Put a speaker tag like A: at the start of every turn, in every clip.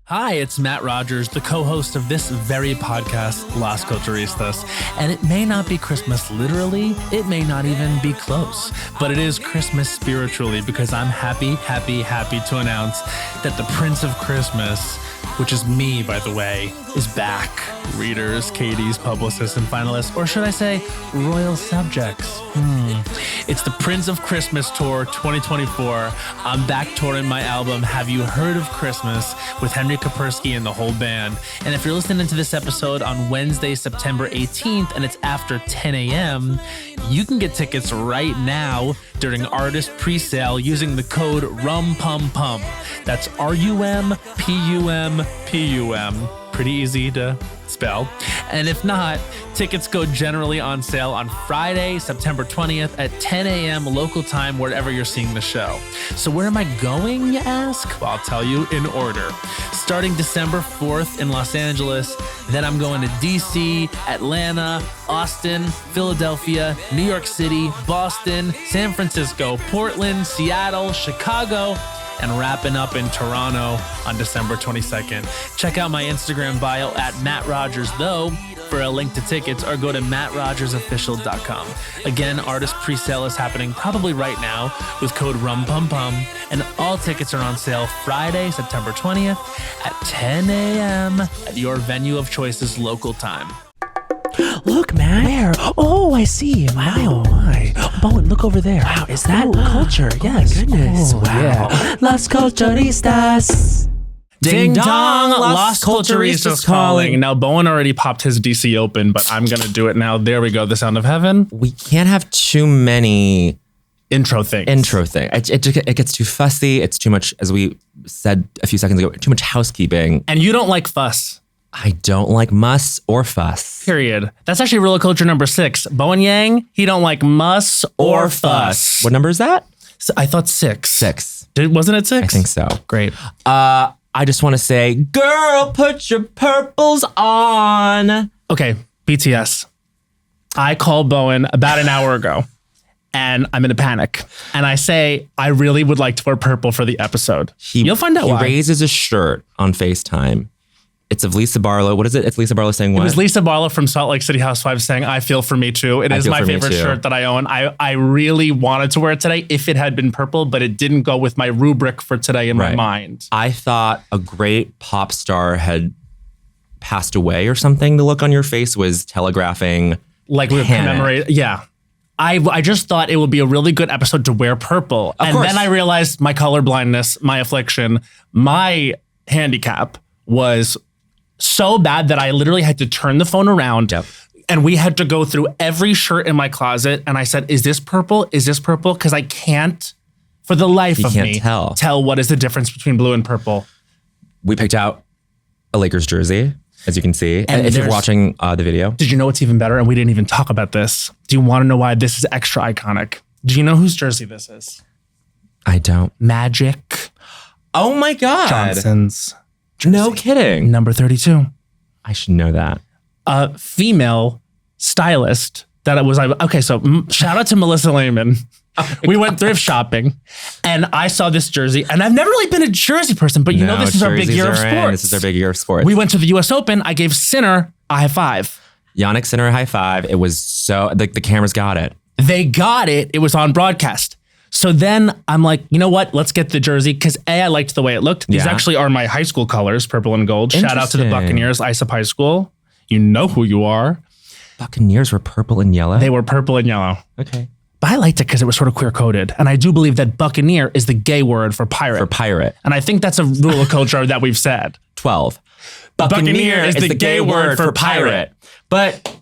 A: Hi, it's Matt Rogers, the co-host of this very podcast, Las Culturistas. And it may not be Christmas literally, it may not even be close, but it is Christmas spiritually because I'm happy to announce that the Prince of Christmas, which is me, by the way, is back. Readers, Katie's, publicists, and finalists, or should I say, royal subjects. It's the Prince of Christmas Tour 2024. I'm back touring my album, Have You Heard of Christmas, with Henry Kapersky and the whole band. And if you're listening to this episode on Wednesday, September 18th, and it's after 10 a.m., you can get tickets right now during artist pre-sale using the code RUMPUMPUM. That's RUMPUMPUM. Pretty easy to spell. And if not, tickets go generally on sale on Friday, September 20th at 10 a.m. local time, wherever you're seeing the show. So where am I going, you ask? Well, I'll tell you in order. Starting December 4th in Los Angeles, then I'm going to DC, Atlanta, Austin, Philadelphia, New York City, Boston, San Francisco, Portland, Seattle, Chicago, and wrapping up in Toronto on December 22nd. Check out my Instagram bio at Matt Rogers, though, for a link to tickets, or go to mattrogersofficial.com. Again, artist pre-sale is happening probably right now with code RUMPUMPUM, and all tickets are on sale Friday, September 20th at 10 a.m. at your venue of choice's local time.
B: Look, man.
C: Where? Oh, I see.
B: Wow. Oh, my.
C: Bowen, look over there.
B: Wow, is that culture? Yes.
C: My goodness.
B: Oh,
C: Wow.
B: Yeah. Las Culturistas.
A: Ding dong, Las Culturistas calling. Now, Bowen already popped his DC open, but I'm going to do it now. There we go. The sound of heaven.
B: We can't have too many
A: Intro things.
B: It gets too fussy. It's too much, as we said a few seconds ago, too much housekeeping.
A: And you don't like fuss.
B: I don't like muss or fuss.
A: Period. That's actually real culture number 6. Bowen Yang, he don't like muss or fuss.
B: What number is that?
A: So I thought 6.
B: 6.
A: Wasn't it 6?
B: I think so.
A: Great.
B: I just want to say, girl, put your purples on.
A: Okay, BTS. I called Bowen about an hour ago, and I'm in a panic. And I say, I really would like to wear purple for the episode. You'll find out why.
B: He raises a shirt on FaceTime. It's of Lisa Barlow. What is it? It's Lisa Barlow saying what?
A: It was Lisa Barlow from Salt Lake City Housewives saying, I feel for me too. It is my favorite shirt that I own. I really wanted to wear it today if it had been purple, but it didn't go with my rubric for today in my mind.
B: I thought a great pop star had passed away or something. The look on your face was telegraphing.
A: Like we would commemorate. Yeah. I just thought it would be a really good episode to wear purple.
B: Of course.
A: Then I realized my color blindness, my affliction, my handicap was so bad that I literally had to turn the phone around.
B: Yep.
A: And we had to go through every shirt in my closet. And I said, is this purple? Is this purple? Because I can't, for the life of me, tell what is the difference between blue and purple.
B: We picked out a Lakers jersey, as you can see. And if you're watching the video.
A: Did you know what's even better? And we didn't even talk about this. Do you want to know why this is extra iconic? Do you know whose jersey this is?
B: I don't.
A: Magic.
B: Oh my God.
A: Johnson's jersey.
B: No kidding.
A: Number 32.
B: I should know that.
A: A female stylist that it was like, okay, so shout out to Melissa Lehman. We went thrift shopping and I saw this jersey, and I've never really been a jersey person, but you know, this is our big year of sports.
B: This is our big year of sports.
A: We went to the US Open. I gave Sinner a high five.
B: Yannick Sinner a high five. It was so, the cameras got it.
A: They got it. It was on broadcast. So then I'm like, you know what? Let's get the jersey because I liked the way it looked. These actually are my high school colors, purple and gold. Shout out to the Buccaneers, ISUP High School. You know who you are.
B: Buccaneers were purple and yellow?
A: They were purple and yellow.
B: Okay.
A: But I liked it because it was sort of queer-coded. And I do believe that Buccaneer is the gay word for pirate.
B: For pirate.
A: And I think that's a rule of culture that we've said.
B: 12.
A: Buccaneer is the gay word for pirate.
B: But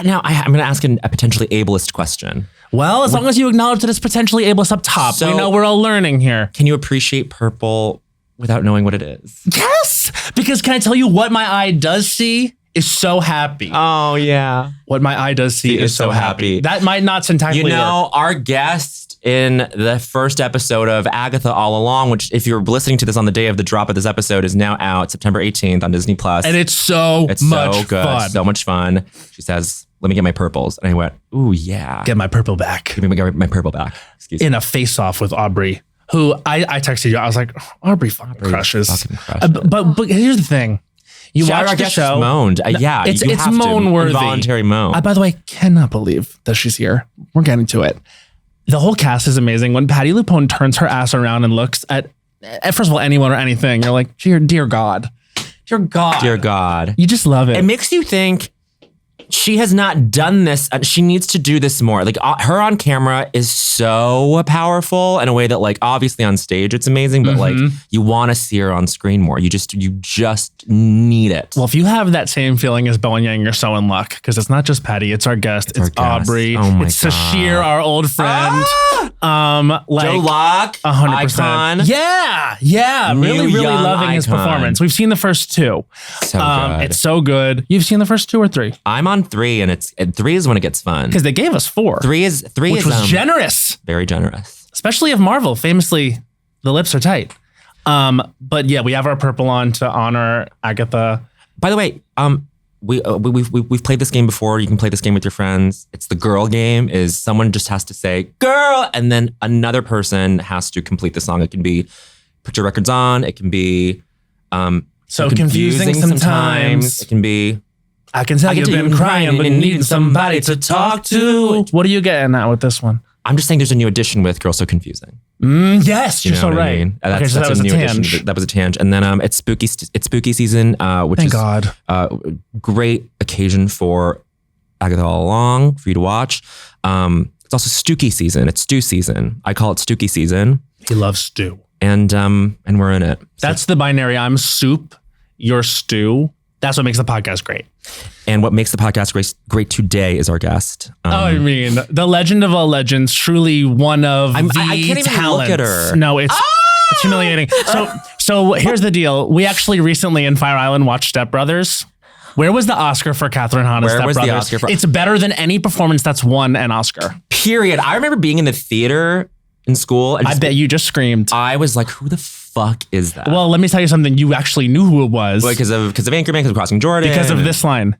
B: now I'm going to ask a potentially ableist question.
A: Well, as long as you acknowledge that it's potentially ableist up top, we know we're all learning here.
B: Can you appreciate purple without knowing what it is?
A: Yes! Because can I tell you what my eye does see is so happy.
B: Oh, yeah.
A: What my eye does see is so happy. That might not entirely
B: You know, our guest in the first episode of Agatha All Along, which if you're listening to this on the day of the drop of this episode, is now out September 18th on Disney+.
A: And it's so much fun.
B: So much fun. She says, let me get my purples. And I went, ooh, yeah.
A: Get my purple back.
B: Give me my purple back. Excuse me.
A: In a face-off with Aubrey who I texted you. I was like, Aubrey fucking crushes.
B: fucking crushes.
A: But here's the thing. You
B: Shout
A: watch
B: our
A: the
B: guest
A: show.
B: moaned. Yeah,
A: It's
B: you have
A: moan
B: to.
A: worthy.
B: Involuntary moan.
A: I, by the way, cannot believe that she's here. We're getting to it. The whole cast is amazing. When Patti LuPone turns her ass around and looks at first of all, anyone or anything, you're like, dear God. Dear God.
B: Dear God.
A: You just love it.
B: It makes you think she has not done this. She needs to do this more. Like her on camera is so powerful in a way that like obviously on stage it's amazing, but like you want to see her on screen more. You just need it.
A: Well, if you have that same feeling as Bowen Yang, you're so in luck because it's not just Patty, it's our guest. It's Aubrey.
B: Oh my
A: it's
B: God.
A: Sashir, our old friend. Like
B: Joe Locke,
A: 100%.
B: icon.
A: Yeah.
B: New
A: Really
B: young
A: loving his
B: icon.
A: performance. We've seen the first two.
B: So good.
A: It's so good. You've seen the first 2 or 3?
B: I'm on 3 and 3 is when it gets fun.
A: Because they gave us 4.
B: 3 is
A: which was generous.
B: very generous.
A: Especially if Marvel, famously, the lips are tight. But yeah, we have our purple on to honor Agatha.
B: By the way, we've played this game before. You can play this game with your friends. It's the girl game. Is someone just has to say "girl" and then another person has to complete the song. It can be "Put Your Records On." It can be
A: So confusing sometimes.
B: It can be
A: I can tell you've been crying, but needing somebody to talk to. What are you getting at with this one?
B: I'm just saying there's a new edition with "Girl So Confusing."
A: Yes, you're
B: know
A: so
B: what I
A: right.
B: mean?
A: Okay, so that was a tangent.
B: That was a tangent. And then it's spooky season, which
A: Thank
B: is
A: God.
B: Great occasion for Agatha All Along for you to watch. It's also Stooky season. It's stew season. I call it Stooky season.
A: He loves stew.
B: And we're in it. So,
A: That's the binary. I'm soup, you're stew. That's what makes the podcast great.
B: and what makes the podcast great today is our guest.
A: I mean, the legend of all legends, truly one of the
B: I can't even
A: talents.
B: look at her.
A: No, it's humiliating. So here's the deal. We actually recently in Fire Island watched Step Brothers. Where was the Oscar for Kathryn Hahn as Step
B: was the
A: Brothers?
B: Oscar for-
A: It's better than any performance that's won an Oscar.
B: Period. I remember being in the theater in school. And
A: I bet you just screamed.
B: I was like, who the fuck is that?
A: Well, let me tell you something. You actually knew who it was.
B: Because of Anchorman, because of Crossing Jordan.
A: Because of this line.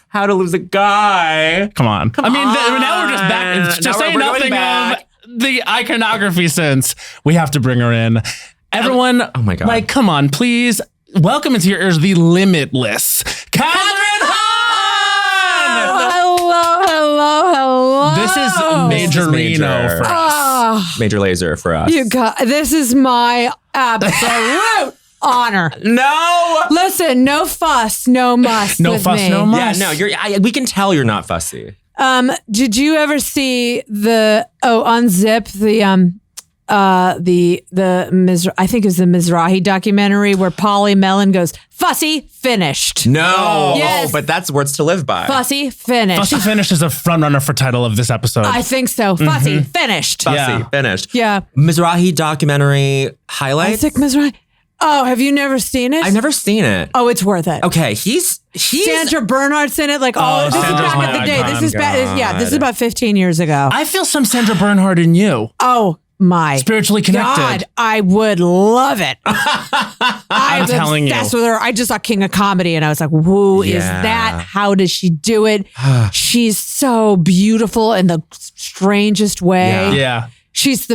B: How to Lose a Guy.
A: Come on. Now we're just back. To say nothing of the iconography sense, we have to bring her in. Everyone,
B: oh my God.
A: Like, come on, please. Welcome into your ears, the limitless Kathryn Hahn!
D: Hello.
A: This is Majorino for us.
B: Major laser for us.
D: This is my absolute honor.
B: No.
D: Listen, no fuss, no muss.
A: No
D: with
A: fuss,
D: me.
A: no muss.
B: Yeah, no, we can tell you're not fussy.
D: Did you ever see Unzip I think it was the Mizrahi documentary where Polly Mellon goes, "Fussy finished."
B: No.
D: Yes.
B: Oh, but that's words to live by.
D: Fussy finished.
A: Fussy Finished is a frontrunner for title of this episode.
D: I think so. Fussy finished.
B: Fussy,
A: Yeah.
B: finished.
D: Yeah.
B: Mizrahi documentary highlights.
D: Isaac Mizrahi. Oh, have you never seen it?
B: I've never seen it.
D: Oh, it's worth it.
B: Okay, he's
D: Sandra Bernhardt's in it. Like, this is
A: Sandra's
D: back
A: my
D: in the day.
A: icon.
D: This is back. This is about 15 years ago.
A: I feel some Sandra Bernhard in you.
D: Oh my
A: Spiritually connected.
D: God, I would love it. I'm
A: telling you.
D: obsessed with her. I just saw King of Comedy and I was like, who is
B: Yeah.
D: that? How does she do it? She's so beautiful in the strangest way.
A: Yeah.
D: She's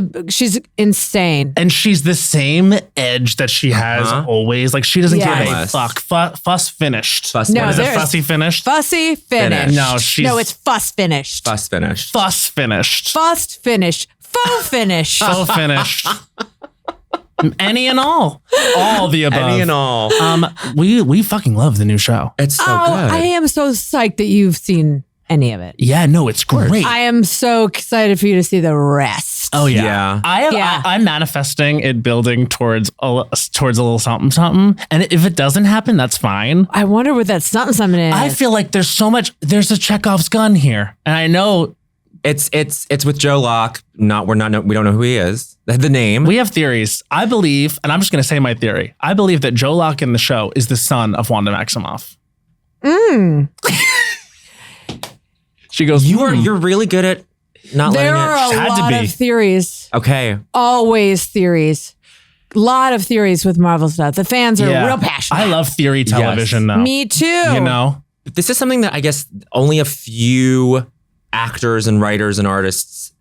D: insane.
A: And she's the same edge that she has always. Like, she doesn't give a
B: Yes.
A: fuck. Fuss finished.
B: Fuss
D: No,
A: What is it?
D: there's-
A: Fussy finished?
D: Fussy finished.
A: No,
D: it's fuss finished.
B: Fuss finished.
A: Fuss finished.
D: Fuss finished. Faux finished.
A: So finished. Any and all the above.
B: Any and all.
A: We fucking love the new show.
B: It's so
D: Oh,
B: good.
D: I am so psyched that you've seen any of it.
A: Yeah, no, it's great.
D: I am so excited for you to see the rest.
A: Oh yeah,
B: Yeah.
A: I'm manifesting it building towards a little something something, and if it doesn't happen, that's fine.
D: I wonder what that something is.
A: I feel like there's so much. There's a Chekhov's gun here, and I know
B: It's with Joe Locke. We don't know who he is. The name.
A: we have theories. I believe, and I'm just going to say my theory. I believe that Joe Locke in the show is the son of Wanda Maximoff. She goes,
B: You're really good at not
D: there
B: letting
D: are
B: it.
D: a
A: Had to
D: lot
A: be.
D: of theories.
B: Okay.
D: Always theories. Lot of theories with Marvel stuff. The fans are real passionate.
A: I love theory television now.
D: Me too.
A: You know,
B: This is something that I guess only a few actors and writers and artists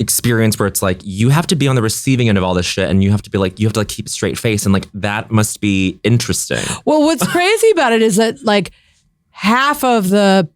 B: experience where it's like you have to be on the receiving end of all this shit and you have to keep a straight face and like that must be interesting.
D: Well, what's crazy about it is that like half of the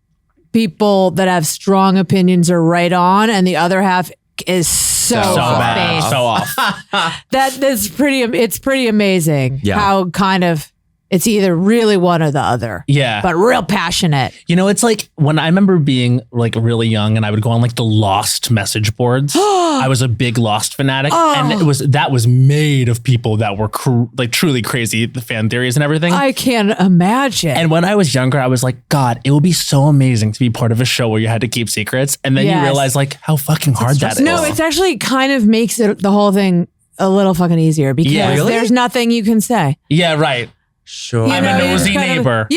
D: people that have strong opinions are right on and the other half is so
A: bad,
D: off.
A: so off.
D: It's pretty amazing how kind of it's either really one or the other.
A: Yeah.
D: But real passionate.
A: You know, it's like when I remember being like really young and I would go on like the Lost message boards. I was a big Lost fanatic. And that was made of people that were like truly crazy, the fan theories and everything.
D: I can't imagine.
A: And when I was younger, I was like, God, it would be so amazing to be part of a show where you had to keep secrets. And then you realize like how fucking hard that is.
D: No, it's actually kind of makes the whole thing a little fucking easier because there's nothing you can say.
A: Yeah, right.
B: Sure.
A: I'm a nosy neighbor.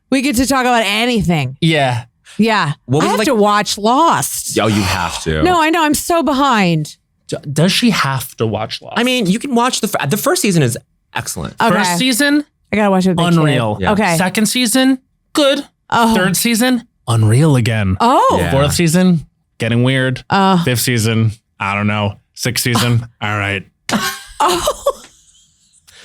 D: We get to talk about anything.
A: Yeah.
D: Yeah. I have to watch Lost.
B: Oh, you have to.
D: No, I know. I'm so behind.
A: Does she have to watch Lost?
B: I mean, you can watch the first season is excellent.
D: Okay.
A: First season,
D: I gotta watch it.
A: unreal.
B: Yeah.
D: Okay.
A: Second season, good.
D: Oh.
A: Third season, unreal again.
D: Oh.
B: Yeah.
A: Fourth season, getting weird. Fifth season, I don't know. Sixth season, all right.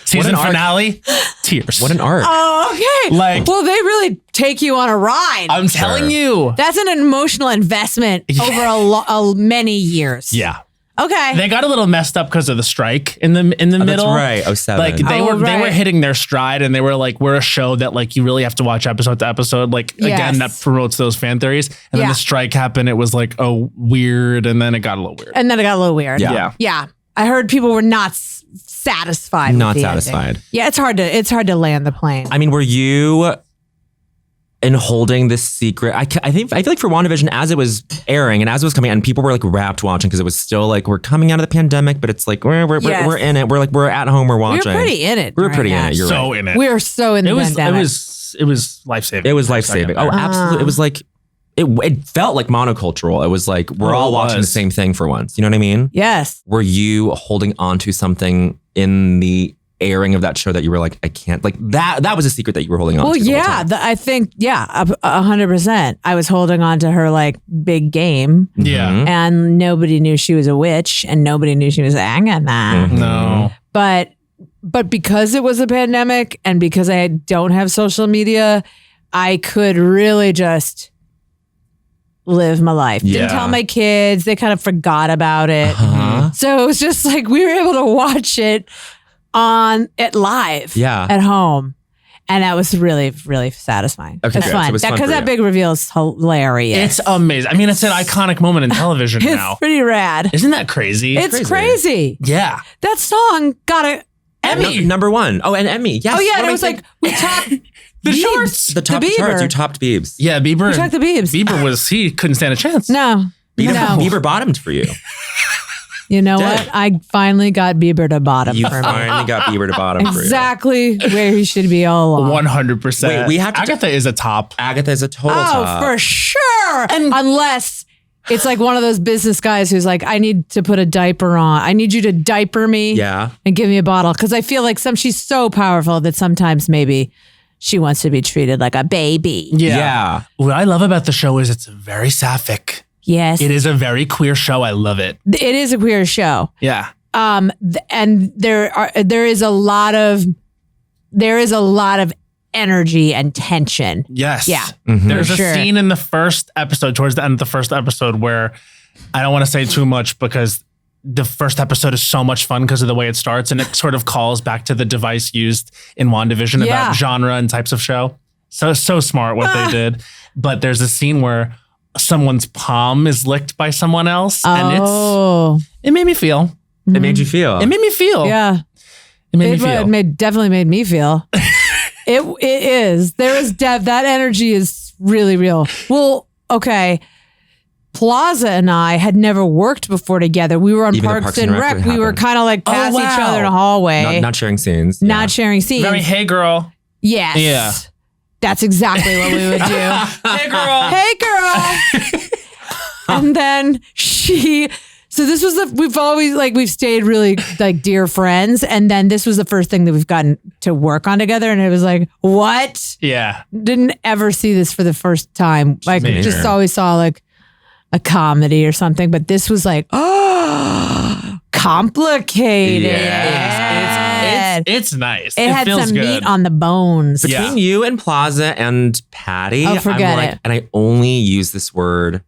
A: Season finale, tears.
B: What an arc.
D: Oh, okay.
A: Like,
D: well, they really take you on a ride.
A: I'm telling you.
D: That's an emotional investment over many years.
A: Yeah.
D: Okay.
A: They got a little messed up because of the strike in the middle.
B: That's right. 07.
A: Like they were hitting their stride and they were like, we're a show that like you really have to watch episode to episode. Like again, that promotes those fan theories. And then the strike happened. It was like, oh, weird. And then it got a little weird.
B: Yeah.
D: Yeah. I heard people were not satisfied.
B: Not
D: with the
B: satisfied.
D: ending. Yeah, it's hard to land the plane.
B: I mean, were you in holding this secret? I feel like for WandaVision, as it was airing and as it was coming out, and people were like rapt watching because it was still like we're coming out of the pandemic, but it's like we're in it. We're at home. We're watching.
D: We were pretty in it.
B: We were pretty in it. You're
A: so
B: right.
A: in it.
D: We were so in the pandemic.
A: It was life saving.
B: It was life saving. Oh, absolutely. It was like. It felt like monocultural. It was like we're all watching the same thing for once. You know what I mean?
D: Yes.
B: Were you holding on to something in the airing of that show that you were like, I can't, like that was a secret that you were holding on to?
D: Well, yeah, I think, 100%. I was holding on to her like big game.
A: Yeah.
D: And nobody knew she was a witch and nobody knew she was Agatha.
A: No.
D: But because it was a pandemic and because I don't have social media, I could really just live my life. Didn't tell my kids. They kind of forgot about it. So it was just like we were able to watch it live at home. And that was really, really satisfying.
B: Okay,
D: it's fun. Because that big reveal is hilarious.
A: It's amazing. I mean, it's an iconic moment in television now.
D: It's pretty rad.
A: Isn't that crazy?
D: It's crazy.
A: Yeah.
D: That song got an Emmy.
B: Number one. Oh, an Emmy. Yes.
D: Oh, yeah. And it was like, we topped
A: the
D: Biebs.
A: charts.
B: The top charts. You topped Biebs.
A: Yeah, Bieber.
D: We topped the Biebs.
A: Bieber he couldn't stand a chance.
D: No.
B: Bieber bottomed for you.
D: You know what? I finally got Bieber to bottom for me.
B: You finally got Bieber to bottom for you.
D: Exactly where he should be all along.
A: 100%.
B: Wait, we have to
A: Agatha is a top.
B: Agatha is a total top.
D: Oh, for sure. And unless it's like one of those business guys who's like, I need to put a diaper on. I need you to diaper me and give me a bottle. Because I feel like she's so powerful that sometimes maybe she wants to be treated like a baby.
B: Yeah.
A: What I love about the show is it's very sapphic.
D: Yes.
A: It is a very queer show. I love it.
D: It is a queer show.
A: Yeah.
D: And there is a lot of energy and tension.
A: Yes.
D: Yeah.
B: Mm-hmm.
A: There's a scene in the first episode, towards the end of the first episode, where I don't want to say too much because the first episode is so much fun because of the way it starts, and it sort of calls back to the device used in WandaVision about genre and types of show. So smart what they did. But there's a scene where someone's palm is licked by someone else, and it made me feel.
B: It made you feel.
A: It made me feel.
D: Yeah.
A: It made me feel.
D: It definitely made me feel. It is. There is that energy is really real. Well, okay. Plaza and I had never worked before together. We were on Parks and Rec. We were kind of like past each other in a hallway.
B: Not sharing scenes.
D: Not sharing scenes.
A: Very, hey girl.
D: Yes.
A: Yeah.
D: That's exactly what we would do.
A: Hey girl.
D: Hey girl. And then so this was we've always we've stayed really like dear friends. And then this was the first thing that we've gotten to work on together. And it was like, what?
A: Yeah.
D: Didn't ever see this for the first time. Like just always saw like, a comedy or something, but this was like, complicated.
A: Yes. It's nice.
D: It had
A: feels
D: some
A: good.
D: meat on the bones.
B: Between you and Plaza and Patti,
D: forget it.
B: And I only use this word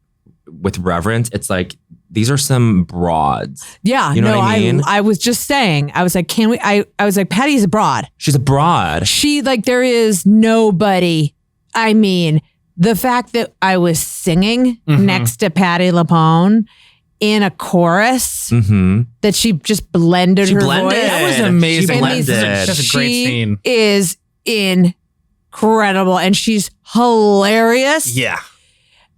B: with reverence. It's like, these are some broads.
D: Yeah,
B: you know what I mean?
D: I was just saying, I was like, can we, I was like, Patty's a broad.
B: She's a broad.
D: She, like, there is nobody. I mean, the fact that I was singing next to Patti LuPone in a chorus that she just blended her voice.
A: That was amazing.
B: She blended.
A: That's a great scene.
D: She is incredible and she's hilarious.
A: Yeah.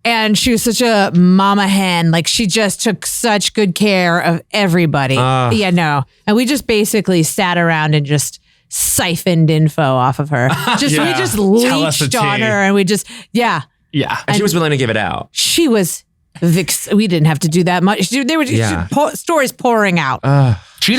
D: And she was such a mama hen. Like, she just took such good care of everybody. And we just basically sat around and just siphoned info off of her. We just leached on her and we just,
A: Yeah.
B: And she was willing to give it out.
D: She was, we didn't have to do that much. They were just stories pouring out.
A: She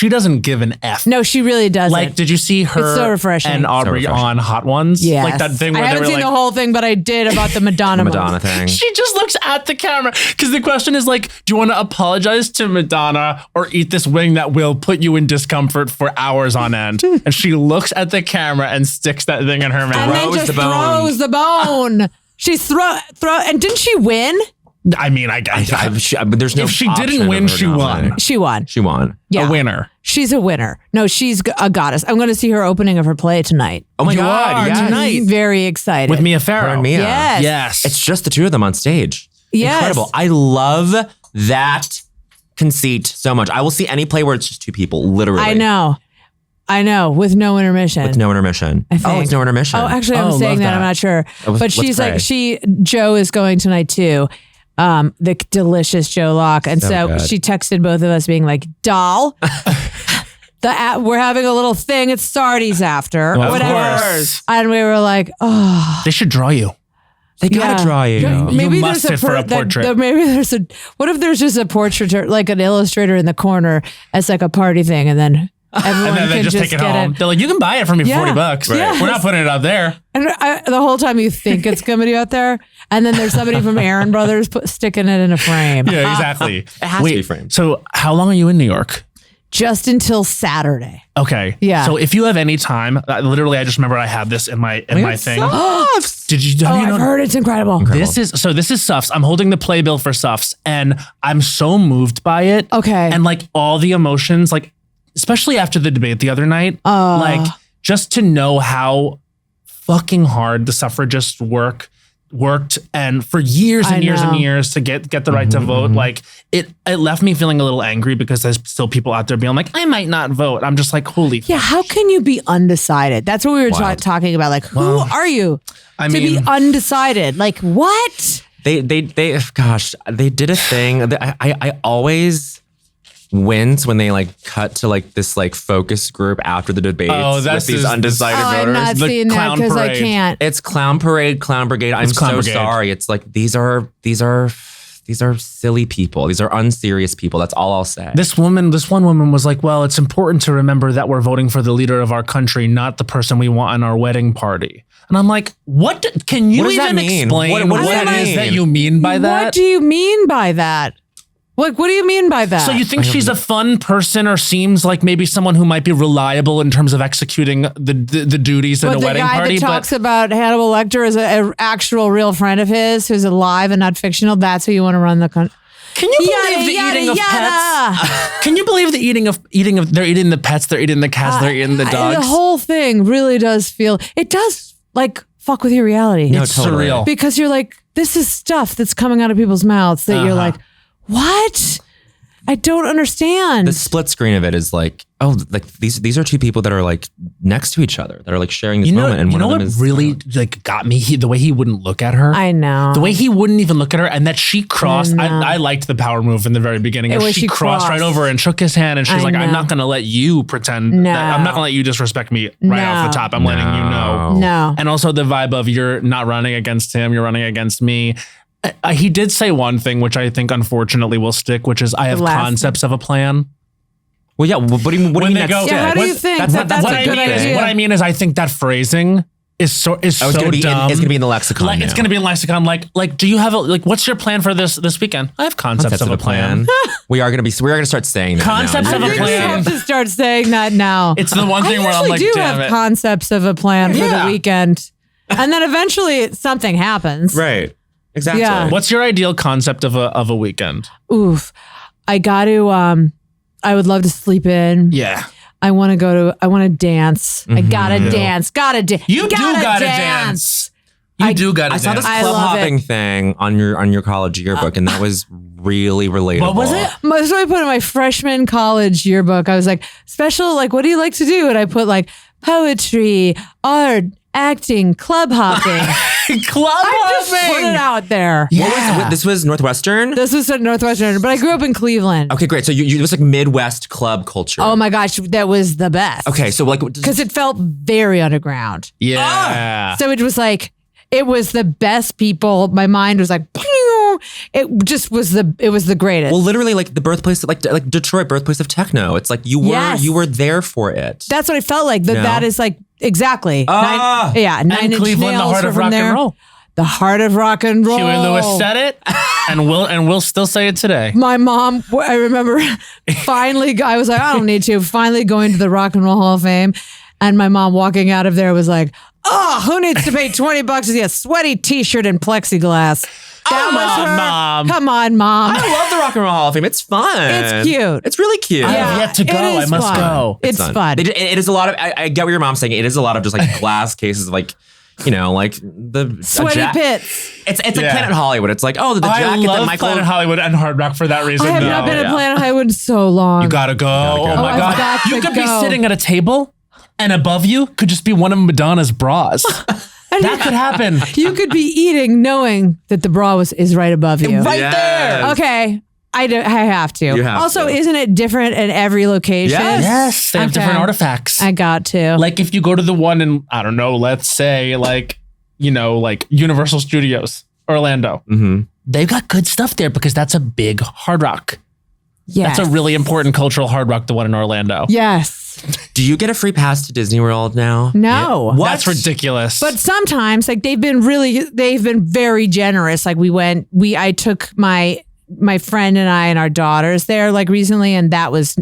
A: doesn't give an F.
D: No, she really doesn't.
A: Like, did you see her
D: It's so refreshing.
A: and Aubrey on Hot Ones?
D: Yes.
A: Like that thing where
D: I haven't seen the whole thing, but I did about the Madonna
B: thing.
A: She just looks at the camera because the question is like, do you want to apologize to Madonna or eat this wing that will put you in discomfort for hours on end? And she looks at the camera and sticks that thing in her mouth.
D: And then just throws the bone. She and didn't she win?
A: I mean,
B: there's no.
A: If she didn't win, she won.
D: She won.
B: She won.
D: Yeah.
A: A winner.
D: She's a winner. No, she's a goddess. I'm going to see her opening of her play tonight.
B: Oh my God! Yes.
A: Tonight.
D: I'm very excited.
A: With Mia Farrow.
B: Her and Mia.
D: Yes.
B: It's just the two of them on stage.
D: Yes.
B: Incredible. I love that conceit so much. I will see any play where it's just two people, literally.
D: I know, with no intermission.
B: With no intermission.
D: I think.
B: Oh, it's no intermission.
D: Oh, actually, I'm saying that. I'm not sure. But she's like, Joe is going tonight too. The delicious Joe Locke. And so she texted both of us being like, doll, we're having a little thing at Sardi's after.
A: Of
D: whatever.
A: course.
D: And we were like, oh.
A: They should draw you.
B: They gotta draw you.
D: Maybe
A: you must
D: there's
A: sit for a portrait.
D: What if there's just a portrait or like an illustrator in the corner as like a party thing and then everyone
A: And then they
D: can
A: just take it home. They're like, you can buy it from me for $40.
D: Right.
A: We're not putting it out there.
D: And the whole time you think it's going to be out there, and then there's somebody from Aaron Brothers sticking it in a frame.
A: Yeah, exactly.
B: It has to be framed.
A: So how long are you in New York?
D: Just until Saturday.
A: Okay.
D: Yeah.
A: So if you have any time, literally, I just remember I had this in my thing.
D: SUFFS.
A: Did you?
D: I've heard it's incredible.
A: This is SUFFS. I'm holding the playbill for SUFFS, and I'm so moved by it.
D: Okay.
A: And like all the emotions, like especially after the debate the other night, like just to know how fucking hard the suffragists worked and for years and years and years to get the right to vote. Like it left me feeling a little angry because there's still people out there being like, I might not vote. I'm just like, holy
D: yeah, how can you be undecided? That's what we were talking about. Like, who are you to be undecided? Like, what?
B: They did a thing. I always wince when they like cut to like this like focus group after the debates with these undecided voters.
D: I'm not seeing that because I can't.
B: It's Clown Parade, Clown Brigade. I'm so sorry. It's like these are silly people. These are unserious people. That's all I'll say.
A: This one woman was like, well, it's important to remember that we're voting for the leader of our country, not the person we want in our wedding party. And I'm like, what? Can you even explain what it is that you mean by that?
D: What do you mean by that? What do you mean by that?
A: So you think she's a fun person or seems like maybe someone who might be reliable in terms of executing the duties at a wedding party?
D: The guy that talks about Hannibal Lecter as an actual real friend of his who's alive and not fictional, that's who you want to run the country.
A: Can you believe the eating of pets? Can you believe the eating of they're eating the pets, they're eating the cats, they're eating the dogs?
D: The whole thing really does it does like fuck with your reality.
A: No, it's totally surreal.
D: Because you're like, this is stuff that's coming out of people's mouths that you're like, what? I don't understand.
B: The split screen of it is like, oh, like these are two people that are like next to each other that are like sharing this moment. And one of them is
A: really like got me. The way he wouldn't look at her.
D: I know.
A: The way he wouldn't even look at her, and that she crossed. I liked the power move in the very beginning. She crossed right over and shook his hand, and she's like, "I'm not going to let you pretend. I'm not going to let you disrespect me right off the top. I'm letting you know."
D: No.
A: And also the vibe of you're not running against him. You're running against me. He did say one thing, which I think unfortunately will stick, which is I have concepts of a plan.
B: Well, yeah. What do you mean?
D: How do you think? That's a good idea.
A: What I mean is I think that phrasing is so dumb.
B: It's gonna be in the lexicon.
A: Like, it's gonna be in lexicon. Like, do you have what's your plan for this weekend? I have concepts of a plan.
B: We're gonna start saying that
A: Concepts
B: now.
A: of a
D: I think we
A: plan.
D: have to start saying that now.
A: It's the one thing where I'm like,
D: I usually do
A: damn
D: have
A: it.
D: concepts of a plan for
A: Yeah.
D: the weekend, and then eventually something happens.
B: Right. Exactly.
D: Yeah.
A: What's your ideal concept of a weekend?
D: Oof, I got to. I would love to sleep in.
A: Yeah.
D: I want to dance. I gotta dance. Gotta dance.
A: You do gotta dance. You do gotta
B: I
A: dance.
B: saw this
D: I
B: club
D: love
B: hopping thing on your college yearbook, and that was really relatable.
A: What was it?
D: That's what I put in my freshman college yearbook. I was like, special, like, what do you like to do? And I put like poetry, art, acting, club hopping.
A: Club
D: I just put it out there.
B: What this was Northwestern?
D: This was at Northwestern, but I grew up in Cleveland.
B: Okay, great. So it was like Midwest club culture.
D: Oh my gosh, that was the best.
B: Okay, so like,
D: Because it felt very underground.
A: Yeah.
D: So it was like, it was the best people. My mind was like, pew. It just was the greatest.
B: well, literally like the birthplace, like Detroit, birthplace of techno. It's like you were there for it.
D: That's what I felt like.
B: No.
D: That is like, exactly.
B: Ah.
D: Nine
A: And
D: Inch
A: Cleveland, the
D: Nails
A: heart
D: were
A: of
D: from
A: rock
D: there.
A: and roll.
D: The heart of rock and roll.
A: Huey Lewis said it, and we'll still say it today.
D: My mom, I remember finally, I was like, I don't need to. Finally going to the Rock and Roll Hall of Fame. And my mom walking out of there was like, oh, who needs to pay $20 to see a sweaty t-shirt and plexiglass? That was her.
A: Mom.
D: Come on, Mom.
B: I love the Rock and Roll Hall of Fame. It's fun.
D: It's cute.
B: It's really cute.
A: I have yet to go.
D: it
A: I
D: is
A: must
D: fun.
A: go.
D: It's fun.
B: It is a lot of. I get what your mom's saying. It is a lot of just like glass cases of like, like the
D: Sweaty pits.
B: It's like
A: Yeah.
B: Planet Hollywood. It's like, oh, the
A: I
B: jacket that
A: love
B: Michael.
A: Planet Hollywood and Hard Rock for that reason.
D: I have
A: though.
D: not been to Planet Hollywood in so long.
A: You gotta go.
B: go.
A: Oh my
B: Oh,
A: god!
D: I've got
A: You
D: to
A: could be
D: go.
A: sitting at a table, and above you could just be one of Madonna's bras. That could happen.
D: You could be eating knowing that the bra is right above you.
A: Right
B: Yes.
A: there.
D: Okay. I have to.
B: You have
D: also,
B: to.
D: isn't it different in every location?
B: Yes.
A: Yes, they have
D: Okay.
A: different artifacts.
D: I got to.
A: Like if you go to the one in, I don't know, let's say like Universal Studios, Orlando.
B: Mhm.
A: They've got good stuff there because that's a big Hard Rock.
D: Yes.
A: That's a really important cultural Hard Rock, the one in Orlando.
D: Yes.
B: Do you get a free pass to Disney World now?
D: No.
B: What?
A: That's ridiculous.
D: But sometimes, like they've been very generous. Like I took my friend and I and our daughters there like recently, and that was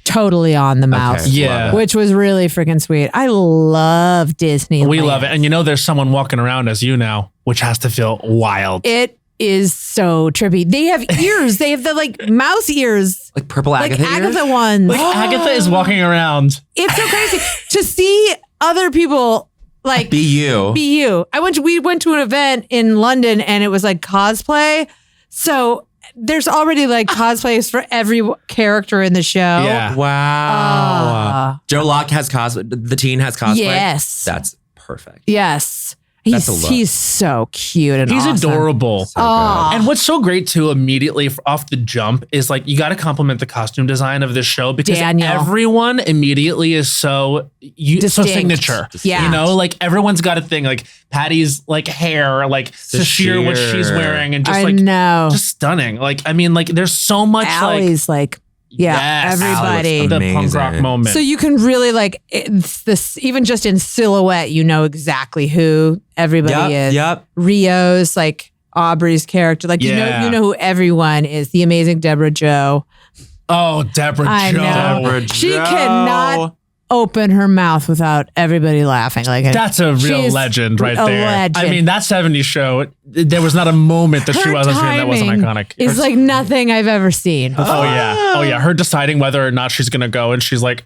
D: totally on the mouse.
B: Okay.
A: Yeah.
B: Love it.
D: Which was really freaking sweet. I love Disneyland.
A: we love it. And there's someone walking around as you now, which has to feel wild.
D: It is so trippy. They have ears. They have the like mouse ears.
B: Like purple
D: Like
B: Agatha ears?
D: Agatha ones.
A: Like Agatha is walking around.
D: It's so crazy to see other people like
B: Be you.
D: be you. We went to an event in London and it was like cosplay. So there's already like cosplays for every character in the show.
A: Yeah.
B: Wow. Joe Locke has cosplay. The teen has cosplay.
D: Yes.
B: That's perfect.
D: Yes.
B: That's a look.
D: He's so cute and
A: He's
D: awesome.
A: adorable.
B: So good.
A: And what's so great too, immediately off the jump, is like you got to compliment the costume design of this show because
D: Daniel.
A: everyone immediately is so
D: Distinct.
A: signature.
D: Yeah.
A: Like everyone's got a thing. Like Patty's like hair, like Sashir, what she's wearing, and just
D: I
A: like
D: know.
A: just stunning. Like there's so much
D: Allie's like
A: yes,
D: everybody.
A: the punk rock
B: Amazing.
A: moment.
D: So you can really like it's this even just in silhouette, you know exactly who everybody is.
B: Yep.
D: Rio's like Aubrey's character, like
A: Yeah.
D: you know who everyone is. The amazing Deborah Jo.
A: oh, Deborah
D: I
A: Jo.
D: know.
B: Deborah
D: She
B: Jo.
D: cannot open her mouth without everybody laughing. Like
A: That's a real
D: she's
A: legend right
D: a
A: there.
D: legend.
A: I mean, that 70s show, there was not a moment that she
D: her
A: wasn't screen that wasn't
D: timing
A: iconic.
D: is like nothing I've ever seen before.
A: Oh yeah. Her deciding whether or not she's gonna go, and she's like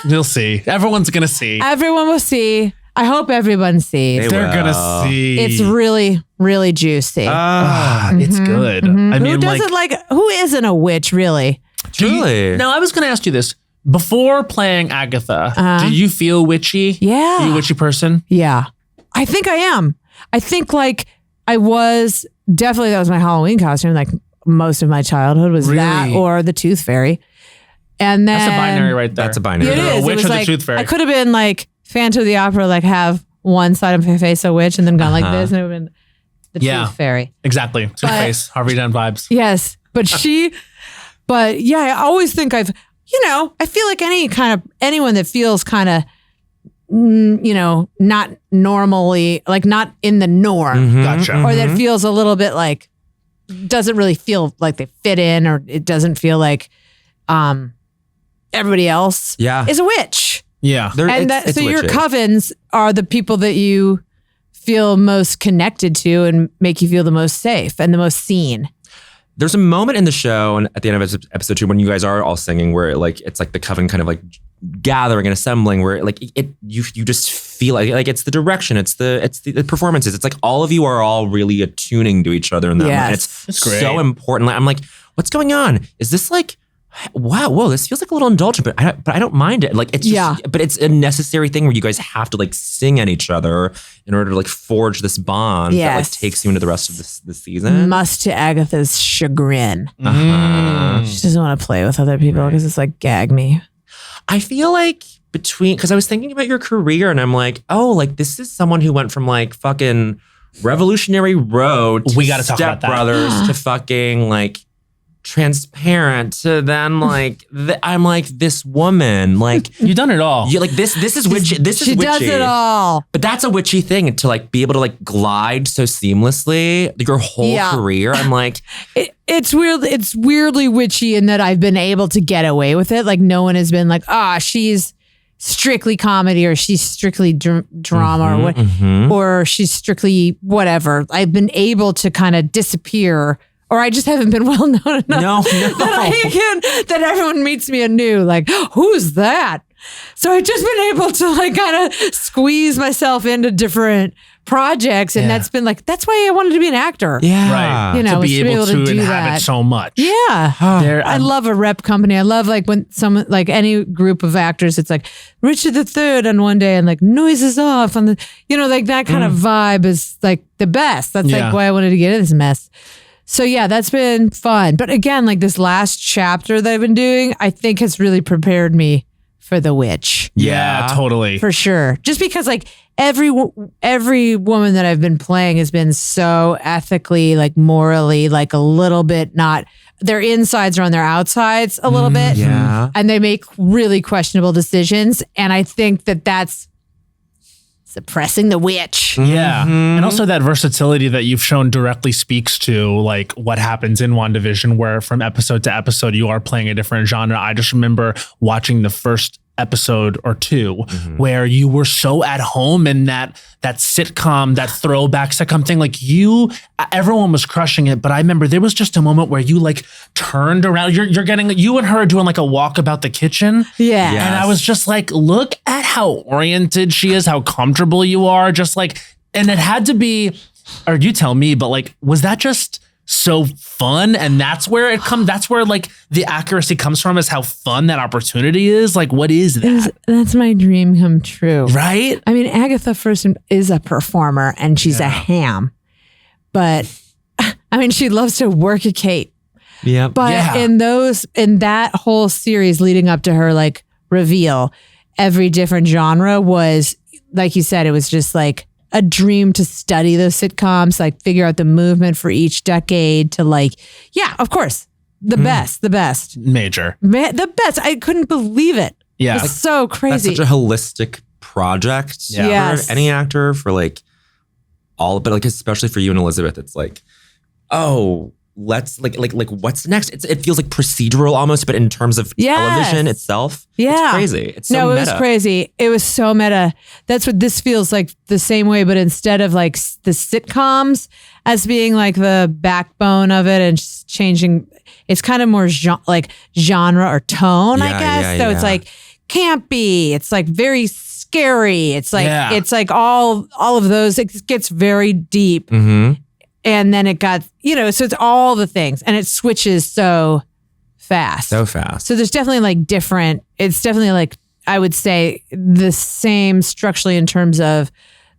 A: you'll see. Everyone's gonna see.
D: Everyone will see. I hope everyone sees.
B: They
A: They're
B: will.
A: gonna see.
D: It's really, really juicy.
A: It's good. I mean,
D: who doesn't who isn't a witch, really?
B: Truly.
A: Now, I was gonna ask you this before playing Agatha. Do you feel witchy?
D: Yeah.
A: Are you a witchy person?
D: Yeah. I think I am. I think like I was definitely, that was my Halloween costume. Like most of my childhood was that
A: Really?
D: or the Tooth Fairy. And then
A: That's a binary right there.
B: That's a binary.
D: It
A: Either a
D: is.
A: witch
D: It was
A: or the
D: like,
A: Tooth Fairy.
D: I could have been like Phantom of the Opera, like have one side of my face a witch and then gone like this and it would have been the
A: Yeah.
D: Tooth Fairy.
A: Exactly. Two-Face, Harvey Dent vibes.
D: Yes. But yeah, I always think I feel like anyone that feels kind of not normally, like not in the norm,
A: Gotcha.
D: or that feels a little bit like, doesn't really feel like they fit in, or it doesn't feel like everybody else is a witch.
A: Yeah.
D: So your covens are the people that you feel most connected to and make you feel the most safe and the most seen.
B: There's a moment in the show and at the end of episode 2 when you guys are all singing where it's like the coven kind of like gathering and assembling where like you just feel like it's the direction, it's the performances. It's like all of you are all really attuning to each other in that moment. And it's
A: great.
B: so important. I'm like, what's going on? Is this like, wow, whoa, this feels like a little indulgent, but I don't mind it. Like it's just, but it's a necessary thing where you guys have to like sing at each other in order to like forge this bond that like takes you into the rest of the season.
D: Much to Agatha's chagrin. She doesn't want to play with other people because it's like, gag me.
B: I feel like because I was thinking about your career and I'm like, oh, like this is someone who went from like fucking Revolutionary Road to
A: we got to talk about
B: Step Brothers to fucking like Transparent to then like I'm like this woman like
A: you've done it all.
B: You like this is witchy. This is
D: she
B: witchy.
D: does it all.
B: But that's a witchy thing to like be able to like glide so seamlessly your whole career. I'm like
D: it's weird. It's weirdly witchy in that I've been able to get away with it. Like no one has been like, she's strictly comedy or she's strictly drama or she's strictly whatever. I've been able to kind of disappear. Or I just haven't been well known enough that everyone meets me anew. Like, who's that? So I've just been able to like kind of squeeze myself into different projects. And that's been like, that's why I wanted to be an actor.
B: Yeah.
A: Right.
D: You know,
A: to be able to
D: do
A: inhabit
D: that.
A: so much.
D: Yeah. I love a rep company. I love like when someone, like any group of actors, it's like Richard III on one day and like noises off on the, like that kind of vibe is like the best. That's like why I wanted to get into this mess. So yeah, that's been fun. But again, like this last chapter that I've been doing, I think has really prepared me for the witch.
A: Yeah, totally.
D: For sure. Just because like every woman that I've been playing has been so ethically, like morally, like a little bit not, their insides are on their outsides a little bit.
B: Yeah.
D: And they make really questionable decisions. And I think that that's suppressing the witch.
A: Yeah. And also that versatility that you've shown directly speaks to like what happens in WandaVision, where from episode to episode, you are playing a different genre. I just remember watching the first episode or two where you were so at home in that sitcom, that throwback sitcom thing. Like everyone was crushing it. But I remember there was just a moment where you like turned around. You're getting, you and her doing like a walk about the kitchen.
D: Yeah.
B: Yes.
A: And I was just like, look at how oriented she is, how comfortable you are. Just like, and it had to be, or you tell me, but like, was that just so fun? And that's where it comes, that's where like the accuracy comes from, is how fun that opportunity is. Like, what is that?
D: That's my dream come true.
A: Right?
D: I mean, Agatha first is a performer and she's a ham, but I mean, she loves to work a cape.
B: Yeah.
D: But in that whole series leading up to her like reveal, every different genre was, like you said, it was just like a dream to study those sitcoms, like figure out the movement for each decade to like, yeah, of course, the best.
A: Major.
D: The best. I couldn't believe it.
A: Yeah.
D: It's so crazy.
B: That's such a holistic project for any actor, for like all, but like especially for you and Elizabeth, it's like, oh, let's like what's next? It feels like procedural almost, but in terms of television itself, it's crazy. It's so meta.
D: It was crazy. It was so meta. That's what this feels like, the same way, but instead of like the sitcoms as being like the backbone of it and changing, it's kind of more genre or tone, I guess. So it's like campy. It's like very scary. It's like it's like all of those. It gets very deep. And then it got, so it's all the things, and it switches so fast.
B: So fast.
D: So there's definitely like it's definitely like, I would say the same structurally in terms of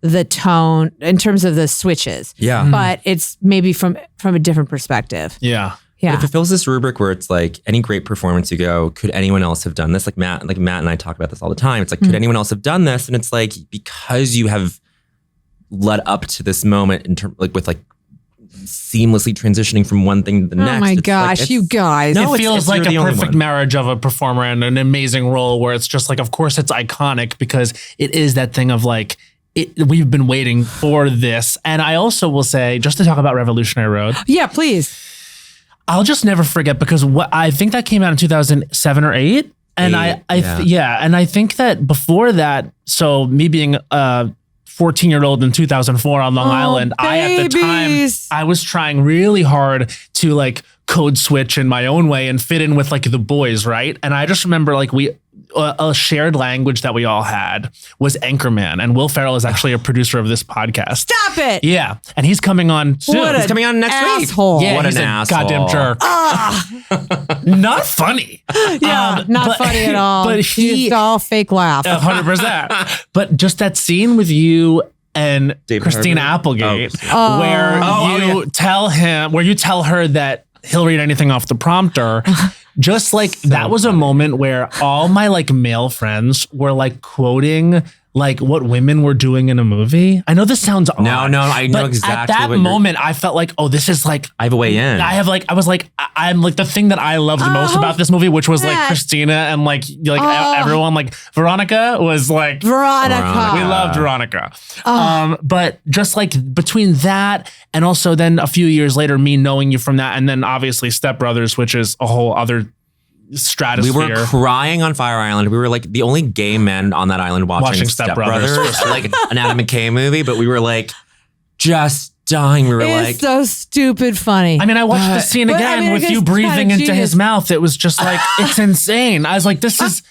D: the tone, in terms of the switches.
B: Yeah.
D: But it's maybe from a different perspective.
A: Yeah.
D: Yeah.
B: If it fills this rubric where it's like any great performance you go, could anyone else have done this? Like Matt and I talk about this all the time. It's like, could anyone else have done this? And it's like, because you have led up to this moment in terms like with like seamlessly transitioning from one thing to the next.
D: Oh my
B: It's
D: gosh,
B: it's-
D: you guys.
B: No,
A: It feels like
B: you're
A: a
B: the only
A: perfect
B: one.
A: marriage of a performer and an amazing role where it's just like, of course it's iconic because it is that thing of like, we've been waiting for this. And I also will say, just to talk about Revolutionary Road,
D: Yeah, please.
A: I'll just never forget because what I think that came out in 2007 or 8. And and I think that before that, so me being a 14-year-old in 2004 on Long Island, I at the time,
D: babies.
A: I was trying really hard to like code switch in my own way and fit in with like the boys, right? And I just remember like a shared language that we all had was Anchorman, and Will Ferrell is actually a producer of this podcast.
D: Stop it.
A: Yeah, and he's coming on soon.
D: What a
B: He's coming on next week.
D: asshole.
A: Yeah,
B: What
A: he's
B: an
A: a
B: asshole.
A: goddamn jerk. Not funny.
D: Yeah, not
A: but-
D: funny at all.
A: But
D: He's all fake laugh.
A: 100%. But just that scene with you and
B: David
A: Christina
B: Harbour?
A: Applegate,
D: Oh.
A: where you tell her that he'll read anything off the prompter. Just like that was a moment where all my like male friends were like quoting like what women were doing in a movie. I know this sounds odd.
B: No, I know
A: but
B: exactly
A: at that
B: what you're-
A: moment, I felt like, oh, this is like
B: I have a way in.
A: I'm like the thing that I loved most about this movie, which was like
D: Matt.
A: Christina and like everyone, like Veronica was like,
D: Veronica.
A: we loved Veronica. But just like between that and also then a few years later, me knowing you from that, and then obviously Step Brothers, which is a whole other
B: we
A: stratosphere.
B: were crying on Fire Island. We were like the only gay men on that island watching
A: Step
B: Step
A: Brothers.
B: Brothers, like an Adam McKay movie, but we were like just dying. We were like,
D: It's so stupid funny.
A: I mean, I watched the scene
D: but,
A: again
D: I mean,
A: with
D: it's
A: you
D: kinda
A: breathing into
D: genius.
A: his mouth. It was just like, it's insane. I was like, this is,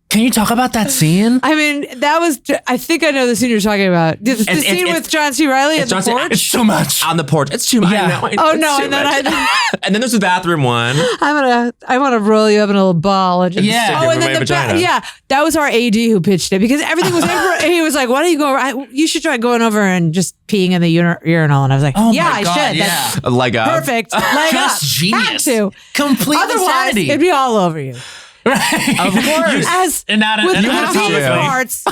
A: can you talk about that scene?
D: I mean, that was, I think I know the scene you're talking about. The
B: It's-
D: scene
B: it's-
D: with John C. Reilly at the
B: John C.
D: porch?
A: It's too much.
B: on the porch. It's too much.
A: Yeah.
B: I know,
D: Oh,
B: it's
D: no,
B: too
D: and then
B: much. And then there's the bathroom one.
D: I want to roll you up in a little ball. And just,
A: Yeah.
B: Stick it
D: Oh,
B: over
D: and
B: my
D: then
B: vagina.
D: yeah, that was our AD who pitched it because everything was, he was like, why don't you go over? You should try going over and just peeing in the urinal. And I was like,
A: Oh
D: yeah,
A: my
D: I
A: God,
D: should.
A: yeah.
D: That's
B: Leg up.
D: perfect. Leg
A: Just
D: up.
A: genius.
D: Had to.
A: Complete
D: Otherwise,
A: insanity.
D: it'd be all over you.
A: Right.
B: Of course.
D: As
A: And not
D: with,
A: and
D: with
A: not
D: these
A: honestly.
D: parts,